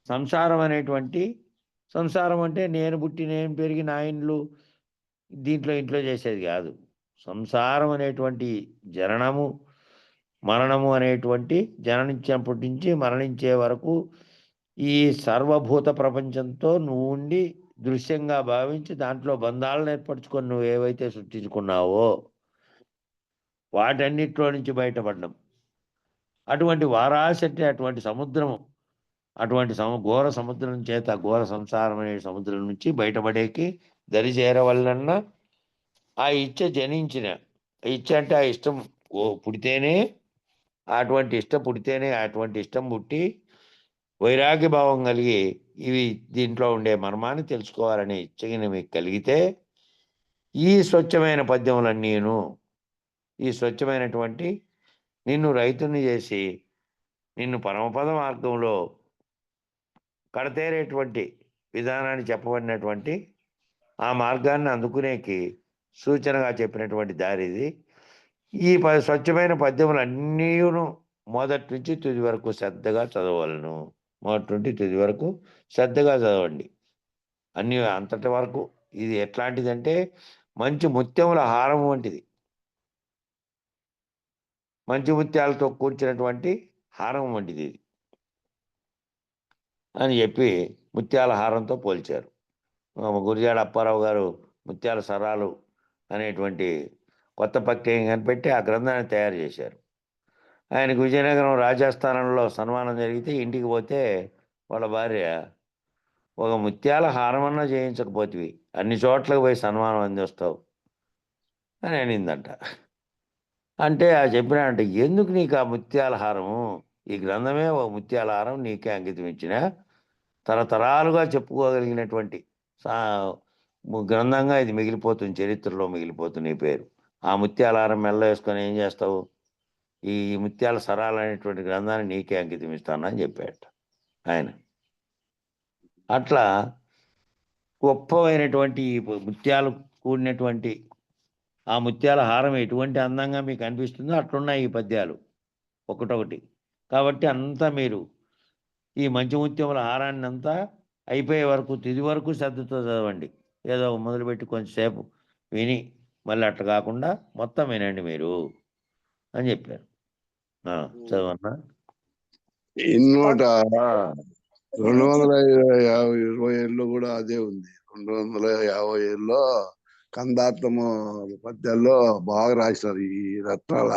సంసారం అంటే నేను పుట్టి నేను పెరిగి నా ఇండ్లు ఇంట్లో చేసేది కాదు. సంసారం అనేటువంటి జననము మరణము అనేటువంటి జననించినప్పటి నుంచి మరణించే వరకు ఈ సర్వభూత ప్రపంచంతో నువ్వు ఉండి దృశ్యంగా భావించి దాంట్లో బంధాలను ఏర్పరచుకొని నువ్వు ఏవైతే సృష్టించుకున్నావో వాటన్నిటిలో నుంచి బయటపడడం. అటువంటి వారాశి అంటే అటువంటి సముద్రము, అటువంటి ఘోర సముద్రం చేత ఘోర సంసారం అనే సముద్రం నుంచి బయటపడేకి దరి చేరవలన ఆ ఇచ్చ జనించిన, ఇచ్చ అంటే ఆ ఇష్టం పుడితేనే అటువంటి ఇష్టం పుడితేనే అటువంటి ఇష్టం పుట్టి వైరాగ్య భావం కలిగి ఇవి దీంట్లో ఉండే మర్మాన్ని తెలుసుకోవాలనే ఇచ్చగిన మీకు కలిగితే ఈ స్వచ్ఛమైన పద్యములన్నీను ఈ స్వచ్ఛమైనటువంటి నిన్ను రైతుని చేసి నిన్ను పరమపద మార్గంలో కడతేరేటువంటి విధానాన్ని చెప్పబడినటువంటి ఆ మార్గాన్ని అందుకునేకి సూచనగా చెప్పినటువంటి దారి ఇది. ఈ స్వచ్ఛమైన పద్యములన్నీను మొదటి నుంచి తుది వరకు శ్రద్ధగా చదవలను. మొదటి నుండి తుది వరకు శ్రద్ధగా చదవండి. అన్ని అంతటి వరకు ఇది ఎట్లాంటిదంటే మంచి ముత్యముల హారం వంటిది. మంచి ముత్యాలతో కూర్చున్నటువంటి హారం వంటిది ఇది అని చెప్పి ముత్యాల హారంతో పోల్చారు. గురిజాడ అప్పారావు గారు ముత్యాల సరాలు అనేటువంటి కొత్త ప్రక్రియ కనిపెట్టి ఆ గ్రంథాన్ని తయారు చేశారు. ఆయనకు విజయనగరం రాజాస్థానంలో సన్మానం జరిగితే ఇంటికి పోతే వాళ్ళ భార్య, ఒక ముత్యాల హారమన్నా చేయించకపోతివి, అన్ని చోట్లకు పోయి సన్మానం అందిస్తావు అని అనిందంట. అంటే ఆ చెప్పినాడంటే, ఎందుకు నీకు ఆ ముత్యాల హారము? ఈ గ్రంథమే ఒక ముత్యాల హారం నీకే అంకితం ఇచ్చిన తరతరాలుగా చెప్పుకోగలిగినటువంటి గ్రంథంగా ఇది మిగిలిపోతుంది, చరిత్రలో మిగిలిపోతుంది నీ పేరు. ఆ ముత్యాల హారం మెల్ల వేసుకొని ఏం చేస్తావు? ఈ ముత్యాల సరాలు అనేటువంటి గ్రంథాన్ని నీకే అంకితం ఇస్తానని చెప్పాడట ఆయన. అట్లా గొప్పమైనటువంటి ముత్యాలు కూడినటువంటి ఆ ముత్యాల హారం ఎటువంటి అందంగా మీకు అనిపిస్తుందో అట్లున్నాయి ఈ పద్యాలు ఒకటొకటి. కాబట్టి అంతా మీరు ఈ మంచి ముత్యముల హారాన్ని అంతా అయిపోయే వరకు తుది వరకు శ్రద్ధతో చదవండి. ఏదో మొదలుపెట్టి కొంచెంసేపు విని మళ్ళీ అట్లా కాకుండా మొత్తం వినండి మీరు అని చెప్పారు. చదవన్నా. ఇన్నోట 250 కూడా అదే ఉంది. 250 కందార్థము పద్యాల్లో బాగా రాసినారు ఈ రత్నాల.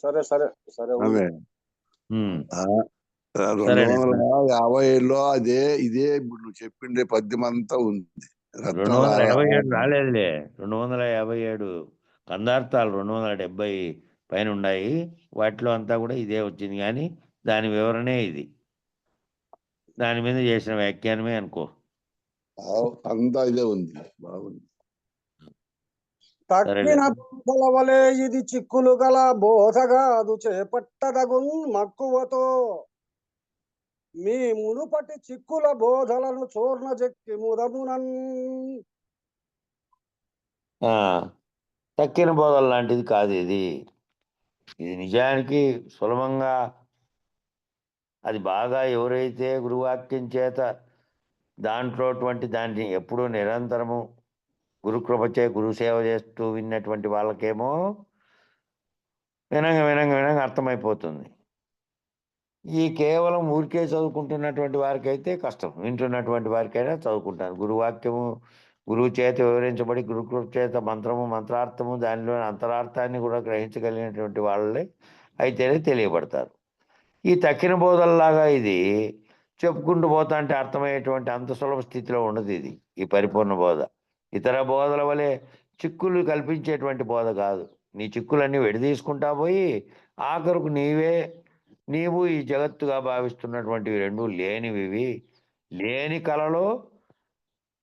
సరే సరే సరే ఆమె 250 అదే ఇదే ఇప్పుడు నువ్వు చెప్పిండే పద్యం అంతా ఉంది. 257 రాలేదులే. 257 కందార్థాలు 270 పైన ఉన్నాయి. వాటిలో అంతా కూడా ఇదే వచ్చింది, కానీ దాని వివరణే ఇది. దాని మీద చేసిన వ్యాఖ్యానమే అనుకో. అంతా ఇదే ఉంది. బాగుంది. తక్కిన వలే ఇది చిక్కులు గల బోధగాదు చేపట్టదగున్ మక్కువతో మీ మునుపటి చిక్కుల బోధలను చూర్ణ చెక్కి ముదమునన్. తక్కిన బోధలు లాంటిది కాదు ఇది. ఇది నిజానికి సులభంగా అది బాగా ఎవరైతే గురువాక్యం చేత దాంట్లోటువంటి దాన్ని ఎప్పుడూ నిరంతరము గురుకృపచే గురుసేవ చేస్తూ విన్నటువంటి వాళ్ళకేమో వినంగా అర్థమైపోతుంది. ఈ కేవలం ఊరికే చదువుకుంటున్నటువంటి వారికైతే కష్టం, వింటున్నటువంటి వారికైనా చదువుకుంటాను. గురువాక్యము గురువు చేత వివరించబడి గురుకృప చేత మంత్రము మంత్రార్థము దానిలోని అంతరార్థాన్ని కూడా గ్రహించగలిగినటువంటి వాళ్ళే అయితేనే తెలియబడతారు. ఈ తక్కిన బోధల్లాగా ఇది చెప్పుకుంటూ పోతా అంటే అర్థమయ్యేటువంటి అంత సులభ స్థితిలో ఉండదు ఇది. ఈ పరిపూర్ణ బోధ ఇతర బోధల వలె చిక్కులు కల్పించేటువంటి బోధ కాదు. నీ చిక్కులన్నీ విడదీసుకుంటా పోయి ఆఖరుకు నీవు ఈ జగత్తుగా భావిస్తున్నటువంటివి రెండు లేనివి, లేని కలలో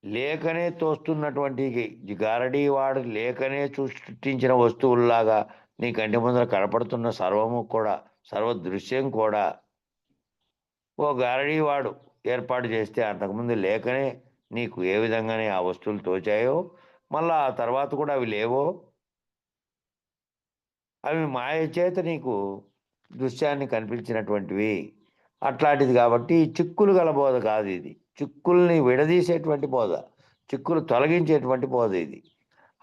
లేకనే తోస్తున్నటువంటి గారడీ వాడు లేకనే సృష్టించిన వస్తువుల్లాగా నీ కంటి ముందర కనపడుతున్న సర్వము కూడా, సర్వదృశ్యం కూడా ఓ గారడీ వాడు ఏర్పాటు చేస్తే అంతకుముందు లేకనే నీకు ఏ విధంగానే ఆ వస్తువులు తోచాయో మళ్ళా ఆ తర్వాత కూడా అవి లేవో, అవి మాయ చేత నీకు దృశ్యాన్ని కనిపించినటువంటివి అట్లాంటిది. కాబట్టి చిక్కులు గల బోధ కాదు ఇది. చిక్కుల్ని విడదీసేటువంటి బోధ, చిక్కులు తొలగించేటువంటి బోధ ఇది.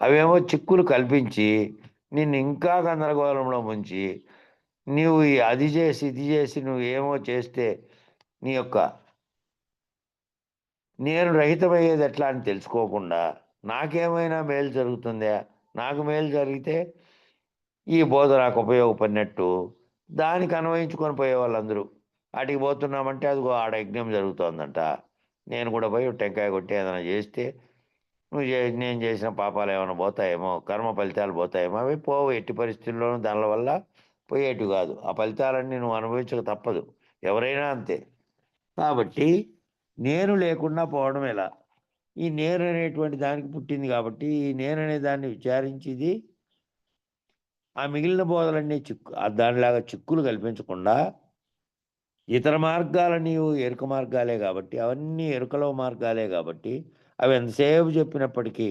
అవేమో చిక్కులు కల్పించి నిన్ను ఇంకా గందరగోళంలో ముంచి నీవు అది చేసి ఇది చేసి నువ్వేమో చేస్తే నీ యొక్క నేను రహితమయ్యేది ఎట్లా అని తెలుసుకోకుండా నాకేమైనా మేలు జరుగుతుందా, నాకు మేలు జరిగితే ఈ బోధ నాకు ఉపయోగపడినట్టు దానికి అన్వయించుకొని పోయే వాళ్ళందరూ అడిగి పోతున్నామంటే అదిగో ఆడ యజ్ఞం జరుగుతోందంట, నేను కూడా పోయి టెంకాయ కొట్టి ఏదైనా చేస్తే నేను చేసిన పాపాలు ఏమైనా పోతాయేమో, కర్మ ఫలితాలు పోతాయేమో, అవి పోవు. ఎట్టి పరిస్థితుల్లోనూ దానిల వల్ల పోయేటివి కాదు. ఆ ఫలితాలన్నీ నువ్వు అనుభవించక తప్పదు, ఎవరైనా అంతే. కాబట్టి నేను లేకుండా పోవడం ఎలా? ఈ నేను అనేటువంటి దానికి పుట్టింది కాబట్టి ఈ నేను అనే దాన్ని విచారించేది ఆ మిగిలిన బోధలన్నీ దానిలాగా చిక్కులు కల్పించకుండా ఇతర మార్గాలని ఎరుక మార్గాలే కాబట్టి, అవన్నీ ఎరుకలో మార్గాలే కాబట్టి, అవి ఎంతసేపు చెప్పినప్పటికీ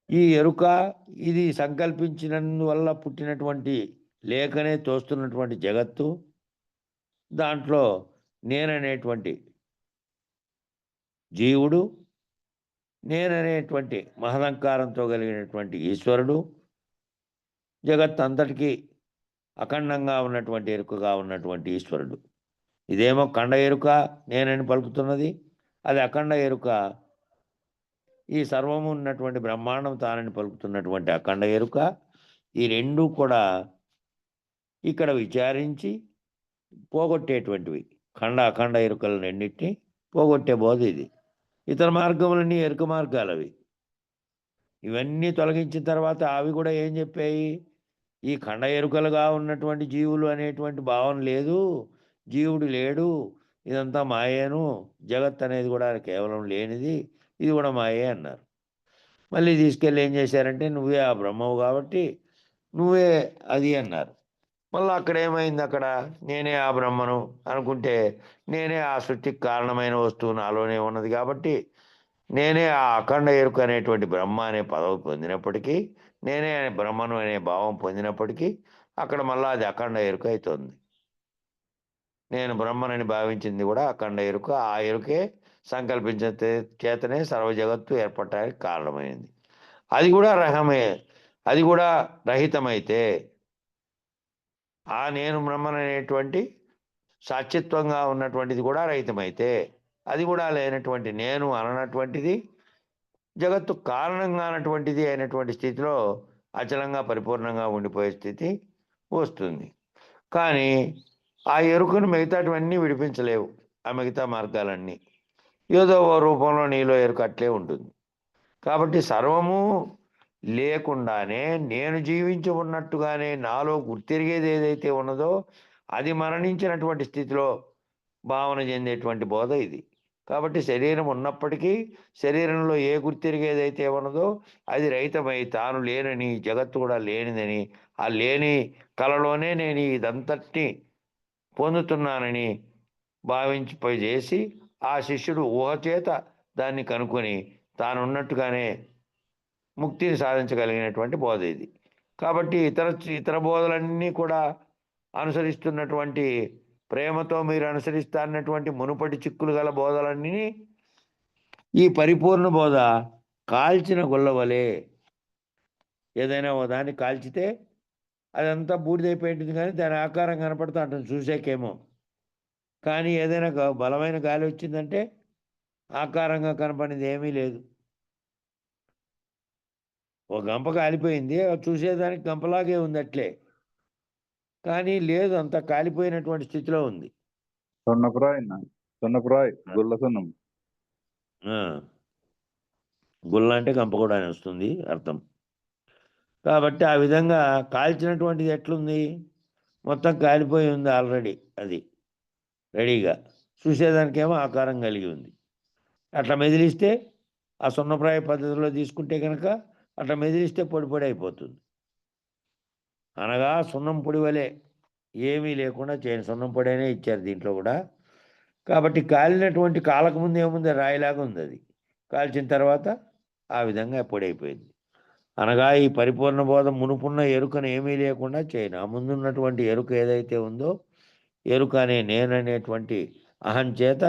ఈ ఎరుక ఇది సంకల్పించినందువల్ల పుట్టినటువంటి లేకనే తోస్తున్నటువంటి జగత్తు, దాంట్లో నేననేటువంటి జీవుడు, నేననేటువంటి మహదంకారంతో కలిగినటువంటి ఈశ్వరుడు, జగత్ అంతటికీ అఖండంగా ఉన్నటువంటి ఎరుకగా ఉన్నటువంటి ఈశ్వరుడు. ఇదేమో ఖండ ఎరుక నేనని పలుకుతున్నది, అది అఖండ ఎరుక ఈ సర్వము ఉన్నటువంటి బ్రహ్మాండం తానని పలుకుతున్నటువంటి అఖండ ఎరుక. ఈ రెండూ కూడా ఇక్కడ విచారించి పోగొట్టేటువంటివి. అఖండ ఎరుకలు రెండింటినీ పోగొట్టే బోధ ఇది. ఇతర మార్గములన్నీ ఎరుక మార్గాలు అవి. ఇవన్నీ తొలగించిన తర్వాత అవి కూడా ఏం చెప్పాయి? ఈ ఖండ ఎరుకలుగా ఉన్నటువంటి జీవులు అనేటువంటి భావన లేదు, జీవుడు లేడు, ఇదంతా మాయేను, జగత్ అనేది కూడా కేవలం లేనిది, ఇది కూడా మాయే అన్నారు. మళ్ళీ తీసుకెళ్ళి ఏం చేశారంటే నువ్వే ఆ బ్రహ్మవు కాబట్టి నువ్వే అది అన్నారు. మళ్ళీ అక్కడ ఏమైంది? అక్కడ నేనే ఆ బ్రహ్మను అనుకుంటే నేనే ఆ సృష్టికి కారణమైన వస్తువు నాలోనే ఉన్నది కాబట్టి నేనే ఆ అఖండ ఎరుక అనేటువంటి బ్రహ్మ అనే పదవి పొందినప్పటికీ, నేనే బ్రహ్మను అనే భావం పొందినప్పటికీ అక్కడ మళ్ళీ అది అఖండ ఎరుక అవుతుంది. నేను బ్రహ్మనని భావించింది కూడా అఖండ ఎరుక. ఆ ఎరుకే సంకల్పించిన చేతనే సర్వ జగత్తు ఏర్పడటానికి కారణమైంది. అది కూడా అది కూడా రహితమైతే, ఆ నేను బ్రహ్మననేటువంటి సాక్షిత్వంగా ఉన్నటువంటిది కూడా రహితమైతే, అది కూడా లేనటువంటి నేను అననటువంటిది జగత్తు కారణంగా అన్నటువంటిది అయినటువంటి స్థితిలో అచలంగా పరిపూర్ణంగా ఉండిపోయే స్థితి వస్తుంది. కానీ ఆ ఎరుకను మిగతాటివన్నీ విడిపించలేవు. ఆ మిగతా మార్గాలన్నీ ఏదో ఓ రూపంలో నీలో ఎరుక అట్లే ఉంటుంది. కాబట్టి సర్వము లేకుండానే నేను జీవించి ఉన్నట్టుగానే నాలో గుర్తిరిగేది ఏదైతే ఉన్నదో అది మరణించినటువంటి స్థితిలో భావన చెందేటువంటి బోధ ఇది. కాబట్టి శరీరం ఉన్నప్పటికీ శరీరంలో ఏ గుర్తిరిగేదైతే ఉన్నదో అది రహితమై తాను లేనని, జగత్తు కూడా లేనిదని, ఆ లేని కలలోనే నేను ఇదంతటిని పొందుతున్నానని భావించిపోయి చేసి ఆ శిష్యుడు ఊహచేత దాన్ని కనుక్కొని తానున్నట్టుగానే ముక్తిని సాధించగలిగినటువంటి బోధ ఇది. కాబట్టి ఇతర బోధలన్నీ కూడా అనుసరిస్తున్నటువంటి ప్రేమతో మీరు అనుసరిస్తారన్నటువంటి మునుపటి చిక్కులు గల బోధలన్నీ ఈ పరిపూర్ణ బోధ కాల్చిన గొల్లవలే. ఏదైనా ఓ దాన్ని కాల్చితే అదంతా బూడిదైపోయింటుంది, కానీ దాని ఆకారం కనపడుతూ ఉంటుంది చూసేకేమో. కానీ ఏదైనా బలమైన గాలి వచ్చిందంటే ఆకారంగా కనపడింది ఏమీ లేదు. ఒక గంప కాలిపోయింది, చూసేదానికి గంపలాగే ఉంది అట్లే, కానీ లేదు, అంత కాలిపోయినటువంటి స్థితిలో ఉంది. సున్నపురాయి గుల్ల సున్నం. గుల్ల అంటే గంప కూడా అని వస్తుంది అర్థం. కాబట్టి ఆ విధంగా కాల్చినటువంటిది ఎట్లుంది? మొత్తం కాలిపోయి ఉంది ఆల్రెడీ, అది రెడీగా, చూసేదానికేమో ఆకారం కలిగి ఉంది. అట్లా మెదిలిస్తే ఆ సున్నప్రాయ పద్ధతిలో తీసుకుంటే కనుక అట్లా మెదిలిస్తే పొడి పొడి అయిపోతుంది. అనగా సున్నం పొడి వలె ఏమీ లేకుండా చేయని సున్నం పొడి అనే ఇచ్చారు దీంట్లో కూడా. కాబట్టి కాలినటువంటి కాలకముందు ఏముంది? రాయిలాగా ఉంది. అది కాల్చిన తర్వాత ఆ విధంగా పొడి అయిపోయింది. అనగా ఈ పరిపూర్ణ బోధ మునుపున్న ఎరుకను ఏమీ లేకుండా చేయను. ఆ ముందున్నటువంటి ఎరుక ఏదైతే ఉందో, ఎరుక అనే నేననేటువంటి అహం చేత,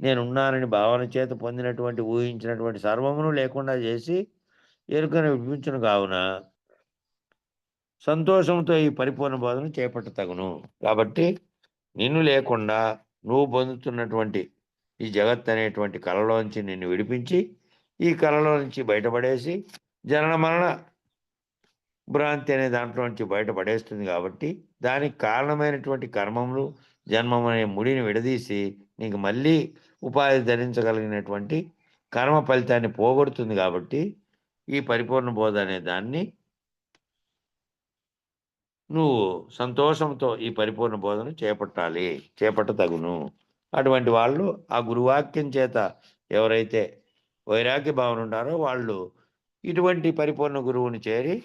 నేనున్నానని భావన చేత పొందినటువంటి ఊహించినటువంటి సర్వమును లేకుండా చేసి ఎరుకను విడిపించును. కావున సంతోషంతో ఈ పరిపూర్ణ బోధన చేపట్టతగును. కాబట్టి నిన్ను లేకుండా నువ్వు పొందుతున్నటువంటి ఈ జగత్ అనేటువంటి కళలోంచి నిన్ను విడిపించి ఈ కళలో నుంచి బయటపడేసి జనన మరణ భ్రాంతి అనే దాంట్లో నుంచి బయటపడేస్తుంది. కాబట్టి దానికి కారణమైనటువంటి కర్మములు, జన్మం అనే ముడిని విడదీసి నీకు మళ్ళీ ఉపాధి ధరించగలిగినటువంటి కర్మ ఫలితాన్ని పోగొడుతుంది. కాబట్టి ఈ పరిపూర్ణ బోధ అనే దాన్ని నువ్వు సంతోషంతో ఈ పరిపూర్ణ బోధన చేపట్టతగును. అటువంటి వాళ్ళు ఆ గురువాక్యం చేత ఎవరైతే వైరాగ్య భావన ఉంటారో వాళ్ళు ఇటువంటి పరిపూర్ణ గురువుని చేరి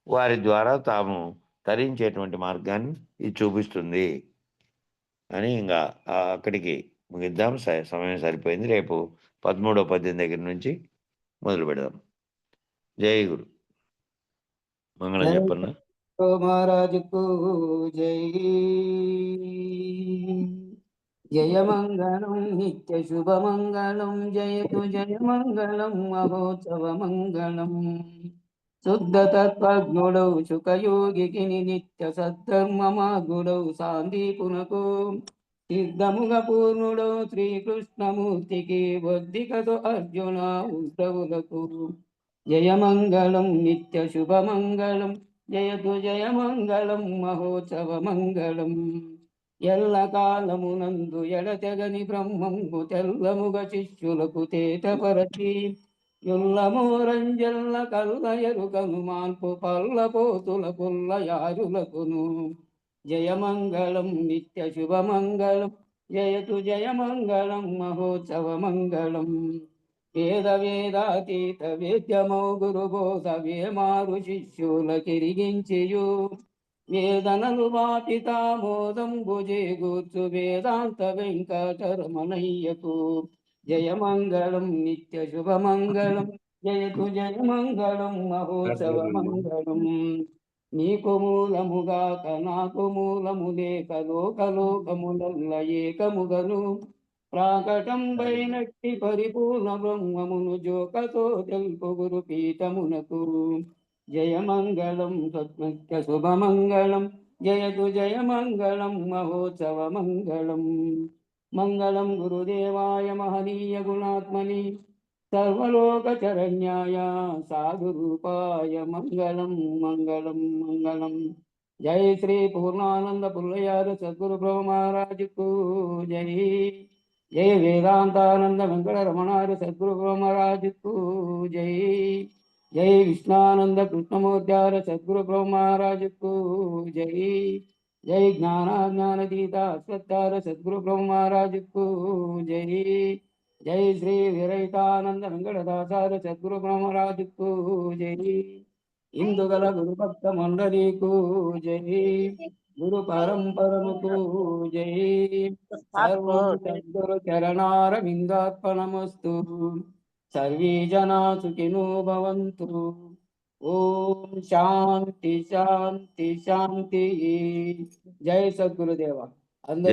వారి ద్వారా తాము తరించేటువంటి మార్గాన్ని ఇది చూపిస్తుంది అని ఇంకా అక్కడికి ముగిద్దాం. సమయం సరిపోయింది. రేపు 13వ పద్యం దగ్గర నుంచి మొదలు పెడదాం. జై గురు. మంగళం చెప్పన్నా. మహారాజుకు జై. జయమంగళం నిత్య శుభమంగళం జయతు జయమంగళం మహోత్సవమంగళం. శుద్ధ తత్వజ్ఞుడౌ సుఖయోగికి నిత్య సద్ధర్మమాగుడౌ సాందీపునకు సిద్ధముగ పూర్ణుడౌ శ్రీకృష్ణమూర్తికి బొద్దికతో అర్జున ఉద్ధవులకు. జయమంగళం నిత్య శుభమంగళం జయతు జయమంగళం మహోత్సవమంగళం. ఎల్లకాలమునందు ఎడతెగని బ్రహ్మంబు తెల్లముగ శిష్యులకు తేటపరచి యుల్లమోరంజల్ల కల్ల ఎరుకను మాన్పు పల్లపోతుల పుల్లయారులకును. జయమంగళం నిత్య శుభమంగళం జయతు జయమంగళం మహోత్సవమంగళం. వేద వేదాతీత వేద్యమౌ గురుబోధ వేమారు శిష్యుల కిరిగించియు వేదనలు వాపితామోదంబు చేకూర్చు వేదాంత వెంకటరమణయ్యకు. జయమంగళం నిత్య శుభమంగళం జయతు జయమంగళం మహోత్సవమంగళం. నీకు మూలముగాక నాకు మూలము లేక లోకలోకములల్ల ఏకముగను ప్రాకటంబైనట్టి పరిపూర్ణ బ్రహ్మమును జోకతో తెలుపు గురు పీఠమునకు. జయమంగళం సత్నిత్య శుభమంగళం జయతు జయమంగళం మహోత్సవమంగళం. మంగళం గురుదేవాయ మహనీయ గుణాత్మని సర్వలోకచరణ్యాయ సాధురూపాయ మంగళం మంగళం మంగళం. జై శ్రీ పూర్ణానంద పుల్లయారు సద్గురు బ్రహ్మ మహారాజుకు జై. జై వేదాంతానంద వెంకట రమణారు సద్గురు బ్రహ్మరాజుకు జై. జై విష్ణానంద కృష్ణమూర్త్యార సద్గురు బ్రహ్మరాజుకు జై. జై జ్ఞానాజ్ఞానతీత అశ్వత్థార సద్గురు బ్రహ్మరాజుకు జై. జై శ్రీ విరహితానంద వెంకటదాసార సద్గురు బ్రహ్మరాజుకు జై. ఇందుగల గురుభక్త మండలికు జై. గురు పరంపరముకు జై. సర్వం సద్గురు చరణారవిందార్పణమస్తు. సర్వే జనా సుఖినో భవంతు. ఓం శాంతి శాంతి శాంతి. జై సద్గురుదేవ. అందరి